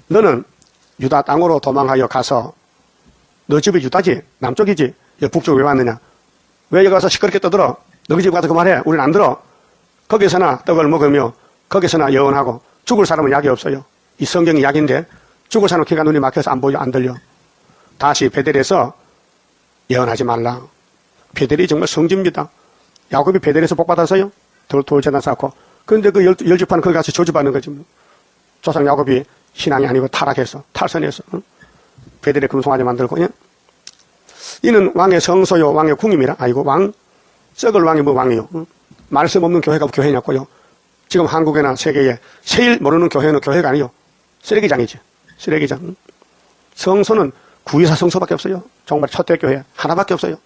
너는 유다 땅으로 도망하여 가서 너 집이 유다지? 남쪽이지? 북쪽 왜 왔느냐? 왜 여기 가서 시끄럽게 떠들어? 너희 집 가서 그 말해. 우린 안 들어. 거기서나 떡을 먹으며 거기서나 예언하고 죽을 사람은 약이 없어요. 이 성경이 약인데 죽을 사람은 귀가 눈이 막혀서 안 보여 안 들려. 다시 베델에서 예언하지 말라. 베델이 정말 성지입니다. 야곱이 베델에서 복 받았어요. 돌재단 쌓고. 그런데 그 열 지파는 거기 가서 저주받는 거지. 조상 야곱이 신앙이 아니고 타락해서 탈선해서 베델에 금송아지 만들고. 예? 이는 왕의 성소요 왕의 궁임이라. 아이고 왕 썩을 왕이 뭐 왕이요. 말씀 없는 교회가 교회냐고요. 지금 한국에나 세계에 세일 모르는 교회는 교회가 아니요. 쓰레기장이지. 쓰레기장. 성소는 구의사 성소밖에 없어요. 정말 첫대교회 하나밖에 없어요.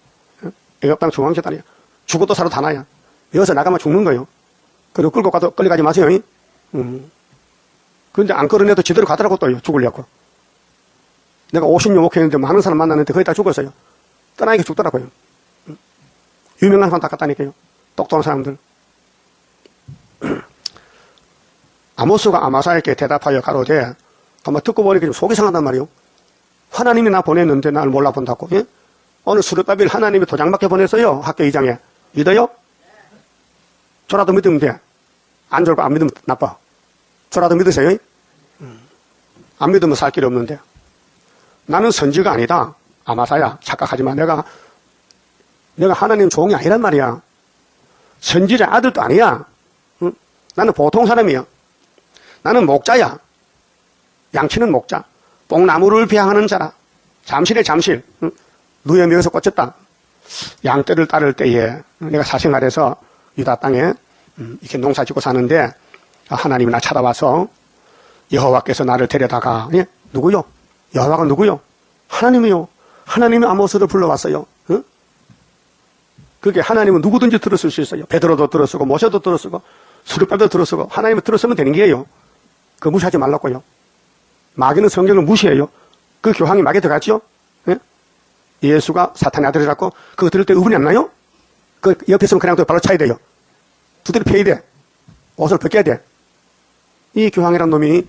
애국당 중앙재단이야. 죽어도 살아도 하나야. 여기서 나가면 죽는 거예요. 그리고 끌고 가도 끌려가지 마세요. 그런데 안 끌어내도 제대로 가더라고 또요. 죽으려고. 내가 50년 목회했는데 많은 사람 만났는데 거의 다 죽었어요. 떠나니까 죽더라고요. 유명한 사람 다 갔다니까요. 똑똑한 사람들. 아모스가 아마사에게 대답하여 가로되 아마 듣고 보니까 좀 속이 상한단 말이에요. 하나님이 나 보냈는데 나를 몰라본다고. 예? 오늘 수르바벨 하나님이 도장밖에 보냈어요. 학교 이장에. 믿어요? 저라도 믿으면 돼. 안 좋고 안 믿으면 나빠. 저라도 믿으세요? 안 믿으면 살 길이 없는데. 나는 선지가 아니다. 아마사야. 착각하지 마. 내가 하나님 종이 아니란 말이야. 선지자 아들도 아니야. 응? 나는 보통 사람이야. 나는 목자야. 양치는 목자. 뽕나무를 배양하는 자라. 잠실에 잠실. 응? 누에 묘에서 꽂혔다. 양떼를 따를 때에 내가 사생활에서 유다 땅에 이렇게 농사 짓고 사는데 하나님이 나 찾아와서 여호와께서 나를 데려다가 예? 누구요? 여호와가 누구요? 하나님이요. 하나님이 아모스를 불러왔어요. 응? 그게 하나님은 누구든지 들었을 수 있어요. 베드로도 들었쓰고 모세도 들었쓰고 수르바벨도 들었쓰고 하나님을 들었으면 되는 게예요. 그거 무시하지 말라고요. 마귀는 성경을 무시해요. 그 교황이 마귀 들어갔죠? 예? 예수가 사탄의 아들이라고 그거 들을 때 의분이 안 나요? 그 옆에 있으면 그냥 또 발로 차야 돼요. 두드려 패야 돼. 옷을 벗겨야 돼. 이 교황이란 놈이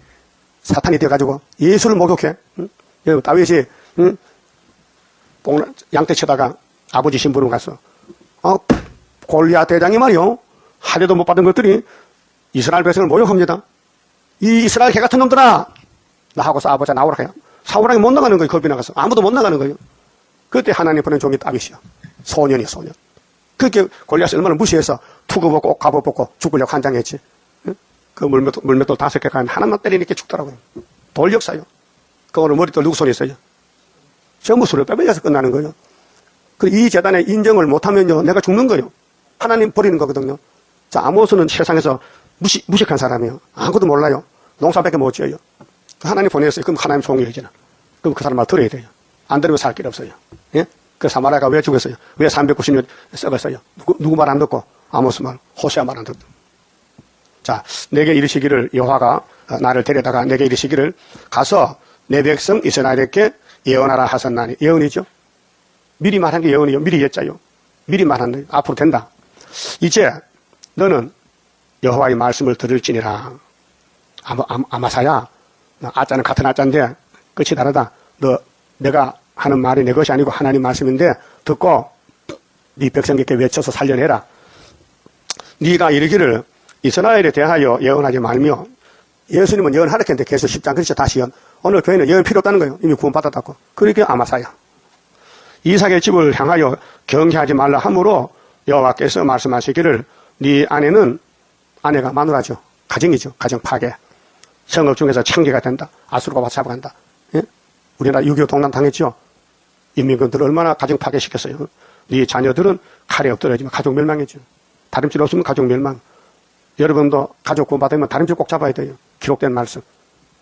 사탄이 되어가지고 예수를 목욕해. 응? 다윗이 응? 양떼 치다가 아버지 신부름 갔어. 골리앗 대장이 말이요. 하대도 못 받은 것들이 이스라엘 백성을 모욕합니다. 이 이스라엘 개 같은 놈들아! 나하고 싸워보자 나오라 해요. 사울왕이 못 나가는 거예요. 겁이 나가서. 아무도 못 나가는 거예요. 그때 하나님 보낸 종이 다윗이요. 소년이 소년. 그렇게 골리앗을 얼마나 무시해서 투구 벗고 갑옷 벗고 죽으려고 한장했지. 그 물맷돌 5개 가면 하나만 때리니까 죽더라고요. 돌 역사요. 그 오늘 머리돌 누구 손에 있어요? 전부 수를 빼버려서 끝나는 거예요. 그리고 이 재단에 인정을 못하면요. 내가 죽는 거예요. 하나님 버리는 거거든요. 자, 아모스는 세상에서 무식한 사람이에요. 아무것도 몰라요. 농사밖에 못 지어요. 하나님 보냈어요. 그럼 하나님 종이잖아. 그럼 그 사람 말 들어야 돼요. 안 들으면 살 길 없어요. 예? 그 사마리아가 왜 죽었어요? 왜 390년 썩었어요? 누구 말 안 듣고? 아모스 말, 호세아 말 안 듣고. 자, 내게 이르시기를 여호와가 나를 데려다가 내게 이르시기를 가서 내 백성 이스라엘에게 예언하라 하셨나니. 예언이죠. 미리 말한 게 예언이요. 미리 예자요. 미리 말한 게 앞으로 된다. 이제 너는 여호와의 말씀을 들을지니라. 아마사야. 아자는 같은 아자인데 끝이 다르다. 내가 하는 말이 내 것이 아니고 하나님 말씀인데 듣고 네 백성에게 외쳐서 살려내라. 네가 이르기를 이스라엘에 대하여 예언하지 말며. 예수님은 예언하라 했는데 계속 10장 그렇죠. 다시 예언. 오늘 교회는 예언 필요 없다는 거예요. 이미 구원받았다고. 그러니까 아마사야. 이삭의 집을 향하여 경계하지 말라 함으로 여호와께서 말씀하시기를 네 아내는 아내가 마누라죠. 가정이죠. 가정 파괴. 성읍 중에서 창기가 된다. 아수르가 와서 잡아간다. 예? 우리나라 6.25 동란 당했죠. 인민군들을 얼마나 가정 파괴시켰어요. 네 자녀들은 칼에 엎드려지면 가족 멸망이죠. 다림질 없으면 가족 멸망. 여러분도 가족 구원받으면 다림질 꼭 잡아야 돼요. 기록된 말씀.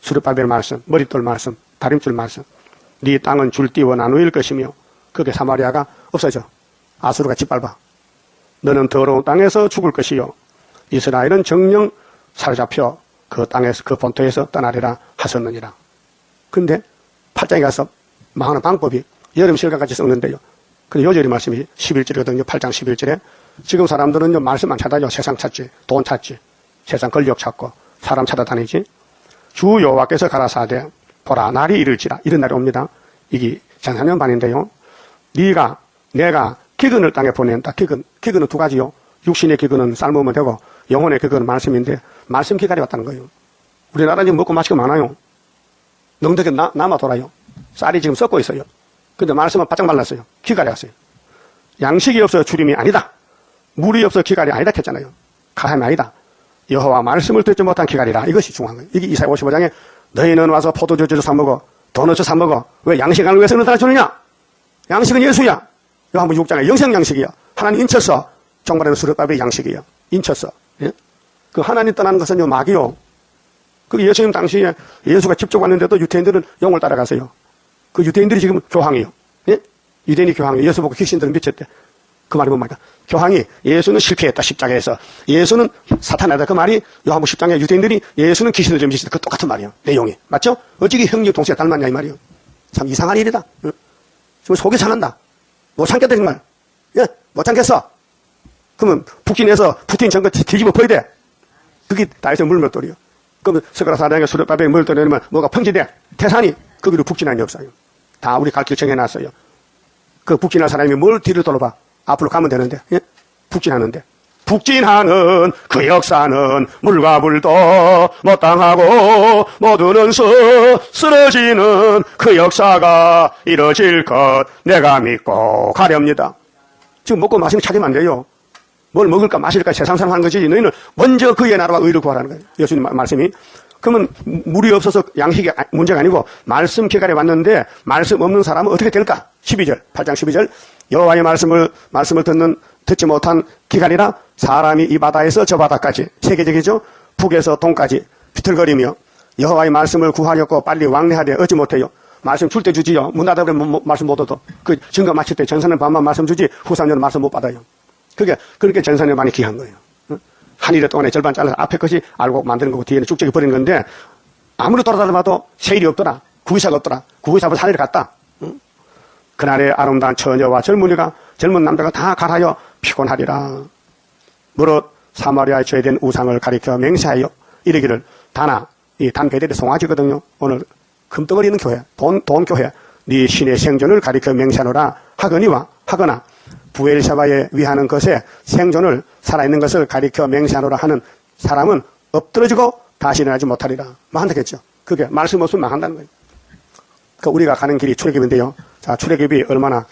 수르바벨 말씀, 머릿돌 말씀, 다림줄 말씀. 네 땅은 줄띠와 나누일 것이며 그게 사마리아가 없어져. 아수르가 짓밟아. 너는 더러운 땅에서 죽을 것이요 이스라엘은 정령 사로잡혀 그 땅에서 그 본토에서 떠나리라 하셨느니라. 근데 8장에 가서 망하는 방법이 여름 실과같이 썩는데요. 근데 요절이 말씀이 11절이거든요. 8장 11절에 지금 사람들은 말씀 안 찾아요. 세상 찾지, 돈 찾지, 세상 권력 찾고 사람 찾아다니지. 주 여호와께서 가라사대 보라 날이 이를지라. 이런 날이 옵니다. 이게 장사년 반인데요. 내가 기근을 땅에 보낸다. 기근은 두 가지요. 육신의 기근은 삶으면 되고 영혼의 기근은 말씀인데 말씀 기간이 왔다는 거예요. 우리나라 지금 먹고 마시고 많아요. 농덕에 남아 돌아요. 쌀이 지금 썩고 있어요. 근데 말씀은 바짝 말랐어요. 기갈이 왔어요. 양식이 없어 주림이 아니다. 물이 없어 기갈이 아니다 했잖아요. 가함이 아니다. 여호와 말씀을 듣지 못한 기갈이라. 이것이 중요한 거예요. 이게 이사야 55장에 너희는 와서 포도주를 사 먹어. 도넛을 사 먹어. 왜 양식을 위해서 너희들 주느냐? 양식은 예수야. 요한복음 6장에 영생 양식이야. 하나님 인쳤어. 정말에는 수르바벨의 양식이야. 인쳤어. 예? 그 하나님 떠나는 것은 마귀요. 그 예수님 당시에 예수가 직접 왔는데도 유대인들은 영을 따라가세요. 그 유대인들이 지금 교황이요. 예? 유대인이 교황이요. 예수 보고 귀신들은 미쳤대. 그 말이 뭔 말이야? 교황이 예수는 실패했다. 십자가에서. 예수는 사탄이다. 그 말이 요한복음 10장에 유대인들이 예수는 귀신을 좀 미쳤다. 그 똑같은 말이에요. 내용이. 맞죠? 어찌게 형님 동생이 닮았냐 이 말이요. 참 이상한 일이다. 응? 지금 속이 상한다. 못 참겠다 정말. 예? 못 참겠어. 그러면 북진에서 푸틴 정권 뒤집어 버려야 돼. 그게 다에서 물맷돌이요. 그러면 스가랴 4장에 수르바벨 물맷돌이 내리면 뭐가 평지돼. 태산이 거기로 북진하는 역사요. 다 우리 갈 길 정해놨어요. 그 북진할 사람이 뭘 뒤를 돌아봐. 앞으로 가면 되는데. 예? 북진하는데. 북진하는 그 역사는 물과 불도 못 당하고 모두는 쓰러지는 그 역사가 이뤄질 것 내가 믿고 가렵니다. 지금 먹고 마시면 찾으면 안 돼요. 뭘 먹을까 마실까 세상 사람 하는 거지. 너희는 먼저 그의 나라와 의를 구하라는 거예요. 예수님 말씀이. 그러면 물이 없어서 양식이 문제가 아니고 말씀 기간에 왔는데 말씀 없는 사람은 어떻게 될까? 12절 8장 12절 여호와의 말씀을 듣지 못한 기간이라 사람이 이 바다에서 저 바다까지 세계적이죠. 북에서 동까지 비틀거리며 여호와의 말씀을 구하려고 빨리 왕래하되 얻지 못해요. 말씀 줄 때 주지요. 문 닫아버리면 말씀 못 얻어. 그 증거 마칠 때 전산의 반만 말씀 주지 후산년은 말씀 못 받아요. 그렇게 전산의 반이 귀한 거예요. 한 일에 동안에 절반 잘라서 앞에 것이 알고 만드는 거고 뒤에는 쭉쭉이 버리는 건데 아무리 돌아다녀봐도 세일이 없더라. 구기사가 없더라. 구기사보다 산에 갔다. 그날의 아름다운 처녀와 젊은 남자가 다 갈하여 피곤하리라. 무릇 사마리아에 죄된 우상을 가리켜 맹세하여 이르기를 이 단베델의 송아지거든요. 오늘 금덩어리 있는 교회, 돈 교회. 네 신의 생존을 가리켜 맹세하노라 하거나 부엘샤바에 위하는 것에 생존을 살아있는 것을 가리켜 맹세하노라 하는 사람은 엎드러지고 다시 일어나지 못하리라. 망한다겠죠. 그게 말씀 없으면 망한다는 거예요. 그러니까 우리가 가는 길이 출애굽인데요. 자, 출애굽이 얼마나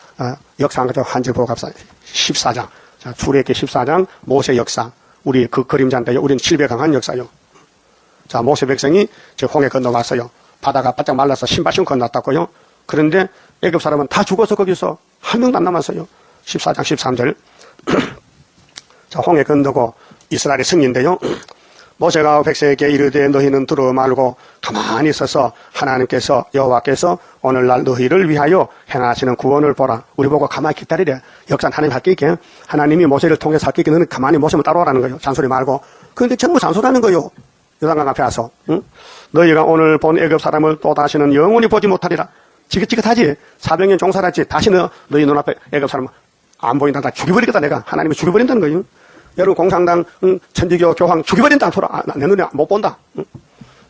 역사한 거죠. 한 줄 보고 갑시다. 14장. 자, 출애굽기 14장 모세 역사. 우리 그 그림자인데요. 우리는 700 강한 역사요. 자, 모세 백성이 저 홍해 건너갔어요. 바다가 바짝 말라서 신발 신고 건넜다고요. 그런데 애굽 사람은 다 죽어서 거기서 한 명도 안 남았어요. 14장 13절. 자, 홍해 건너고 이스라엘의 승리인데요. 모세가 백성에게 이르되 너희는 들어 말고 가만히 있어서 하나님께서 여호와께서 오늘날 너희를 위하여 행하시는 구원을 보라. 우리 보고 가만히 기다리래. 역사는 하나님 할 게 있게. 하나님이 모세를 통해서 할 게 있게 너는 가만히 모세만 따라오라는 거예요. 잔소리 말고. 그런데 전부 잔소리하는 거예요. 요단강 앞에 와서. 응? 너희가 오늘 본 애굽 사람을 또 다시는 영원히 보지 못하리라. 지긋지긋하지. 400년 종살았지. 다시 너희 눈앞에 애굽 사람 안 보인다. 다 죽여버리겠다 내가. 하나님이 죽여버린다는 거예요. 여러분 공산당 천주교 교황 죽여버린다 않더라. 내 눈에 못 본다.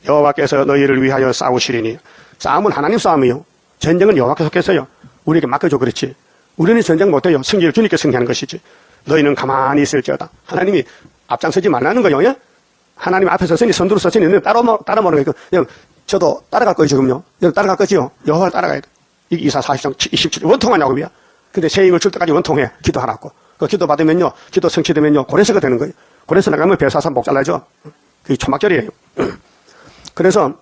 여호와께서 너희를 위하여 싸우시리니. 싸움은 하나님 싸움이요. 전쟁은 여호와께서 했어요. 우리에게 맡겨줘. 그렇지. 우리는 전쟁 못해요. 승리를 주님께 승리하는 것이지. 너희는 가만히 있을지어다. 하나님이 앞장서지 말라는 거예요. 예? 하나님 앞에 서서니 선두로 서서니 너는 따라모는 거예요. 저도 따라갈 거예요 지금요. 따라갈 거지요. 여호와를 따라가야 돼. 이게 이사 40장 27절 원통한 야곱이야. 근데 새 힘을 줄 때까지 원통해. 기도하라고. 그 기도 받으면요, 기도 성취되면요, 고레스가 되는 거예요. 고레스 나가면 배 사서 목 잘라죠. 그게 초막절이에요. 그래서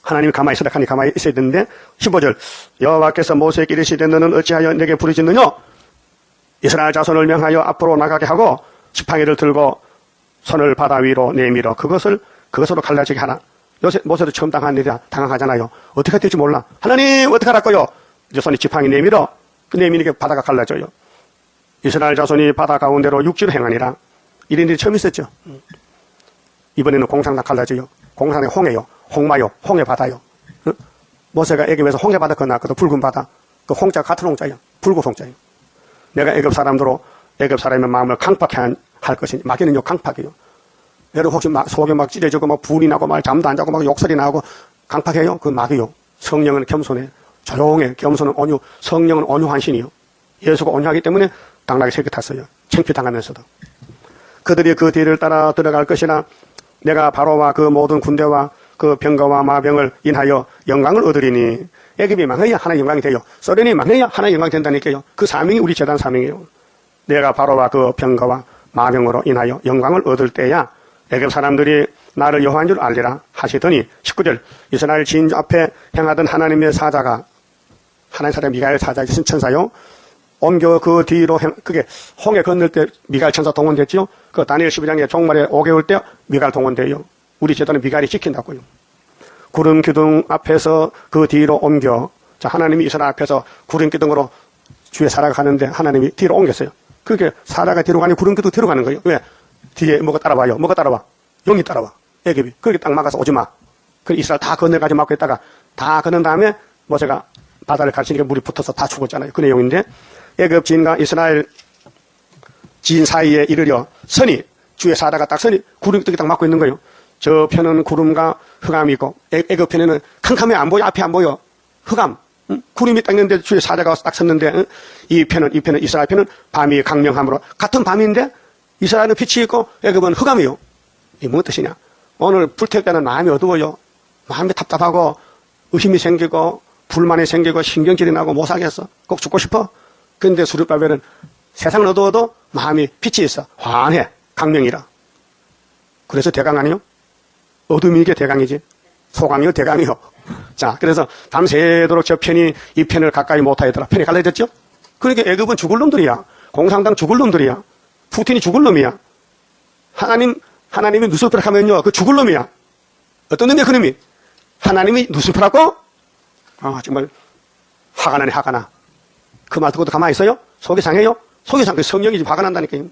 하나님이 가만히 있으라 하니 가만히 있어야 되는데 15절 여호와께서 모세에게 이르시되 너는 어찌하여 내게 부르짖느냐 이스라엘 자손을 명하여 앞으로 나가게 하고 지팡이를 들고 손을 바다 위로 내밀어 그것으로 갈라지게 하라. 요새 모세도 처음 당한 일이라 당황하잖아요. 어떻게 될지 몰라. 하나님 어떻게 할까요? 이제 손이 지팡이 내밀어 그 내미는 게 바다가 갈라져요. 이스라엘 자손이 바다 가운데로 육지로 행하니라. 이런 일이 처음 있었죠. 이번에는 공상 다 갈라져요. 공상에 홍해요. 홍마요. 홍해 바다요. 모세가 애굽에서 홍해 바다 건너거든. 붉은 바다. 그 홍자가 같은 홍자예요. 붉은 홍자예요. 내가 애굽 사람들로 애굽 사람의 마음을 강팍해 할 것이니 마귀는요 강팍이에요. 여러분 혹시 속에 막 찢어지고 막 불이 나고 막 잠도 안 자고 막 욕설이 나고 강팍해요? 그 마귀요. 성령은 겸손해. 조용해. 겸손은 온유. 성령은 온유한 신이요. 예수가 온유하기 때문에 당나귀 새끼 탔어요. 창피당하면서도. 그들이 그 뒤를 따라 들어갈 것이나 내가 바로와 그 모든 군대와 그 병거와 마병을 인하여 영광을 얻으리니 애굽이 망해야 하나의 영광이 돼요. 소련이 망해야 하나의 영광이 된다니까요. 그 사명이 우리 재단 사명이에요. 내가 바로와 그 병거와 마병으로 인하여 영광을 얻을 때야 애굽 사람들이 나를 여호와인 줄 알리라 하시더니 19절 이스라엘 지인 앞에 행하던 하나님의 사자가 하나님 사자 미가엘 사자 신천사요. 옮겨 그 뒤로 그게 홍해 건널 때 미가엘 천사 동원됐지요. 그 다니엘 12장에 종말에 5개월 때 미가엘 동원돼요. 우리 제도는 미가엘이 지킨다고요. 구름 기둥 앞에서 그 뒤로 옮겨. 자, 하나님이 이스라엘 앞에서 구름 기둥으로 주에 사라가 가는데 하나님이 뒤로 옮겼어요. 그게 사라가 뒤로 가니 구름 기둥 뒤로 가는 거예요. 왜? 뒤에 뭐가 따라와요? 뭐가 따라와? 영이 따라와. 애굽이. 그렇게 딱 막아서 오지 마. 그 이스라엘 다 건너가지 막고 있다가 다 건넌 다음에 모세가 바다를 가르치니까 물이 붙어서 다 죽었잖아요. 그 내용인데 애굽 지인과 이스라엘 지인 사이에 이르려 선이 주에 사다가 딱 선이 구름 기둥이 딱 막고 있는 거예요. 저 편은 구름과 흑암이 있고 애굽 편에는 캄캄해 안 보여. 앞이 안 보여. 흑암. 구름이 딱 있는데 주에 사자가 딱 섰는데 이 편은 이스라엘 편은 밤이 강명함으로 같은 밤인데 이스라엘은 빛이 있고 애굽은 흑암이요. 이게 무슨 뜻이냐. 오늘 불태울 때는 마음이 어두워요. 마음이 답답하고 의심이 생기고 불만이 생기고 신경질이 나고 못 살겠어. 꼭 죽고 싶어. 근데 수르바벨은 세상은 어두워도 마음이 빛이 있어. 환해. 강명이라. 그래서 대강 아니요? 어둠이 이게 대강이지. 소강이요 대강이요. 자, 그래서 밤새도록 저 편이 이 편을 가까이 못하더라. 편이 갈라졌죠? 그러니까 애굽은 죽을 놈들이야. 공산당 죽을 놈들이야. 푸틴이 죽을 놈이야. 하나님이 누스프락 하면요. 그 죽을 놈이야. 어떤 놈이야, 그 놈이? 하나님이 누스프라고? 정말 화가 나네, 화가 나. 그 말 듣고도 가만히 있어요? 속이 상해요? 속이 상해. 성령이 화가 난다니까요.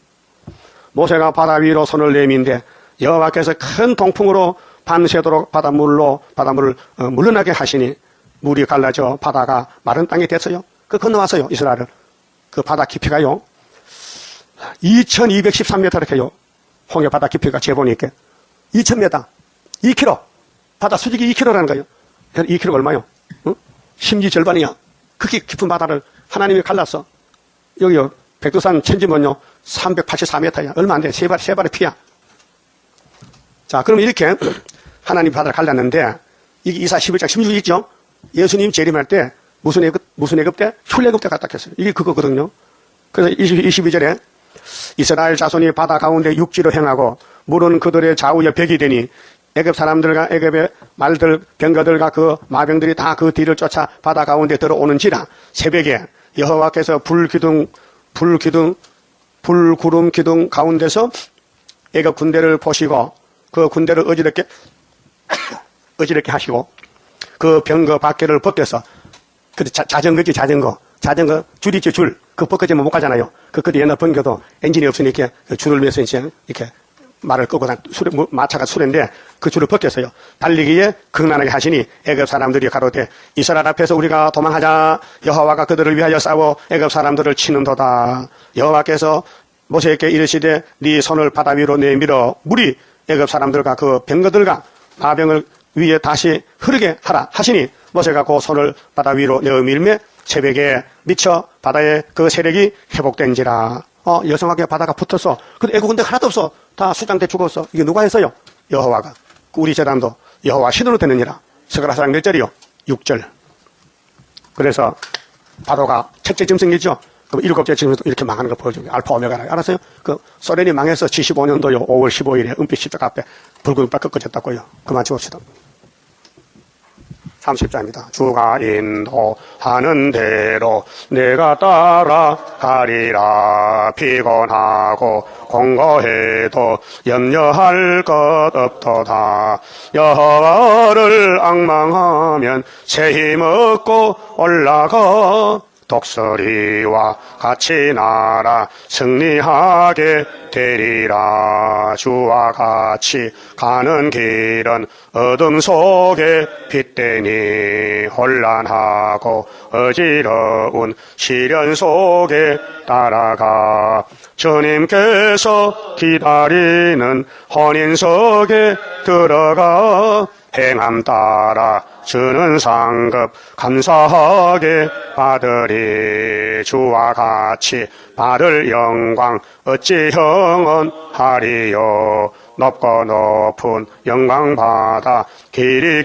모세가 바다 위로 손을 내민데 여호와께서 큰 동풍으로 밤새도록 바닷물을 물러나게 하시니 물이 갈라져 바다가 마른 땅이 됐어요. 그 건너왔어요. 이스라엘을. 그 바다 깊이가요. 2213m 이렇게 해요. 홍해 바다 깊이가 재보니까 2000m. 2km. 바다 수직이 2km라는 거예요. 2km가 얼마요? 심지 절반이야. 그렇게 깊은 바다를 하나님이 갈랐어. 여기요. 백두산 천지면요. 384m야. 얼마 안 돼. 세 발의 피야. 자, 그럼 이렇게 하나님 바다를 갈랐는데 이게 이사 11장 16절 있죠? 예수님 재림할 때 무슨 애굽 때? 출애굽 때 갔다 했어요. 이게 그거거든요. 그래서 22절에 이스라엘 자손이 바다 가운데 육지로 행하고 물은 그들의 좌우에 벽이 되니 애굽 사람들과 애굽의 말들 병거들과 그 마병들이 다 그 뒤를 쫓아 바다 가운데 들어오는지라 새벽에 여호와께서 불구름 기둥 가운데서 애굽 군대를 보시고 그 군대를 어지럽게 하시고 그 병거 밖에를 벗겨서 그 자전거지 자전거 줄 있지 줄 그 벗겨지면 못 가잖아요. 그때 옛날 번개도 엔진이 없으니까 그 줄을 매서 이제 이렇게 말을 끄고 마차가 수레인데 그 줄을 벗겼어요. 달리기에 극난하게 하시니 애굽 사람들이 가로되 이스라엘 앞에서 우리가 도망하자. 여호와가 그들을 위하여 싸워 애굽 사람들을 치는도다. 여호와께서 모세에게 이르시되 네 손을 바다 위로 내밀어 물이 애굽 사람들과 그 병거들과 마병을 위에 다시 흐르게 하라 하시니 모세가 그 손을 바다 위로 내밀매 새벽에 미쳐 바다의 그 세력이 회복된지라. 여성하게 바다가 붙었어. 근데 애국 군대 하나도 없어. 다 수장돼 죽었어. 이게 누가 했어요? 여호와가. 우리 재단도 여호와 신으로 되느니라. 스가랴서 몇 절이요? 6절. 그래서 바로가 첫째 짐승이죠. 그럼 일곱째 지면서 이렇게 망하는 걸 보여줘요. 알파 오메가라. 알았어요? 그 소련이 망해서 75년도요 5월 15일에 은빛 십자가 앞에 붉은 빛 꺾어졌다고요. 그만 지웁시다. 30자입니다. 주가 인도하는 대로 내가 따라가리라. 피곤하고 공고해도 염려할 것 없도다. 여호와를 앙망하면 새 힘 얻고 올라가. 독수리와 같이 날아 승리하게 되리라. 주와 같이 가는 길은 어둠 속에 빛되니 혼란하고 어지러운 시련 속에 따라가. 주님께서 기다리는 혼인석에 들어가. 행함 따라 주는 상급 감사하게 받으리. 주와 같이 받을 영광 어찌 형언하리요. 높고 높은 영광 받아 길이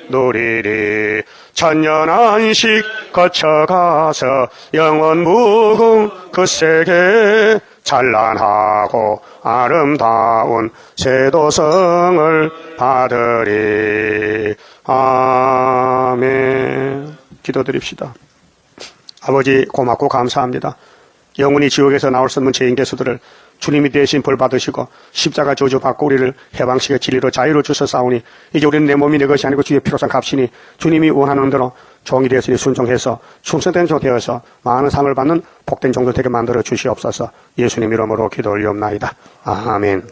누리리. 천년안식 거쳐가서 영원 무궁 그 세계 찬란하고 아름다운 세도성을 받으리. 아멘. 기도드립시다. 아버지 고맙고 감사합니다. 영원히 지옥에서 나올 수 없는 죄인 개수들을 주님이 대신 벌 받으시고 십자가 저주받고 우리를 해방시켜 진리로 자유로 주셨사오니 이제 우리는 내 몸이 내 것이 아니고 주의 피로san 값이니 주님이 원하는 대로 종이 되었으니 순종해서 충성된 종 되어서 많은 상을 받는 복된 종도 되게 만들어 주시옵소서. 예수님 이름으로 기도 올리옵나이다. 아멘.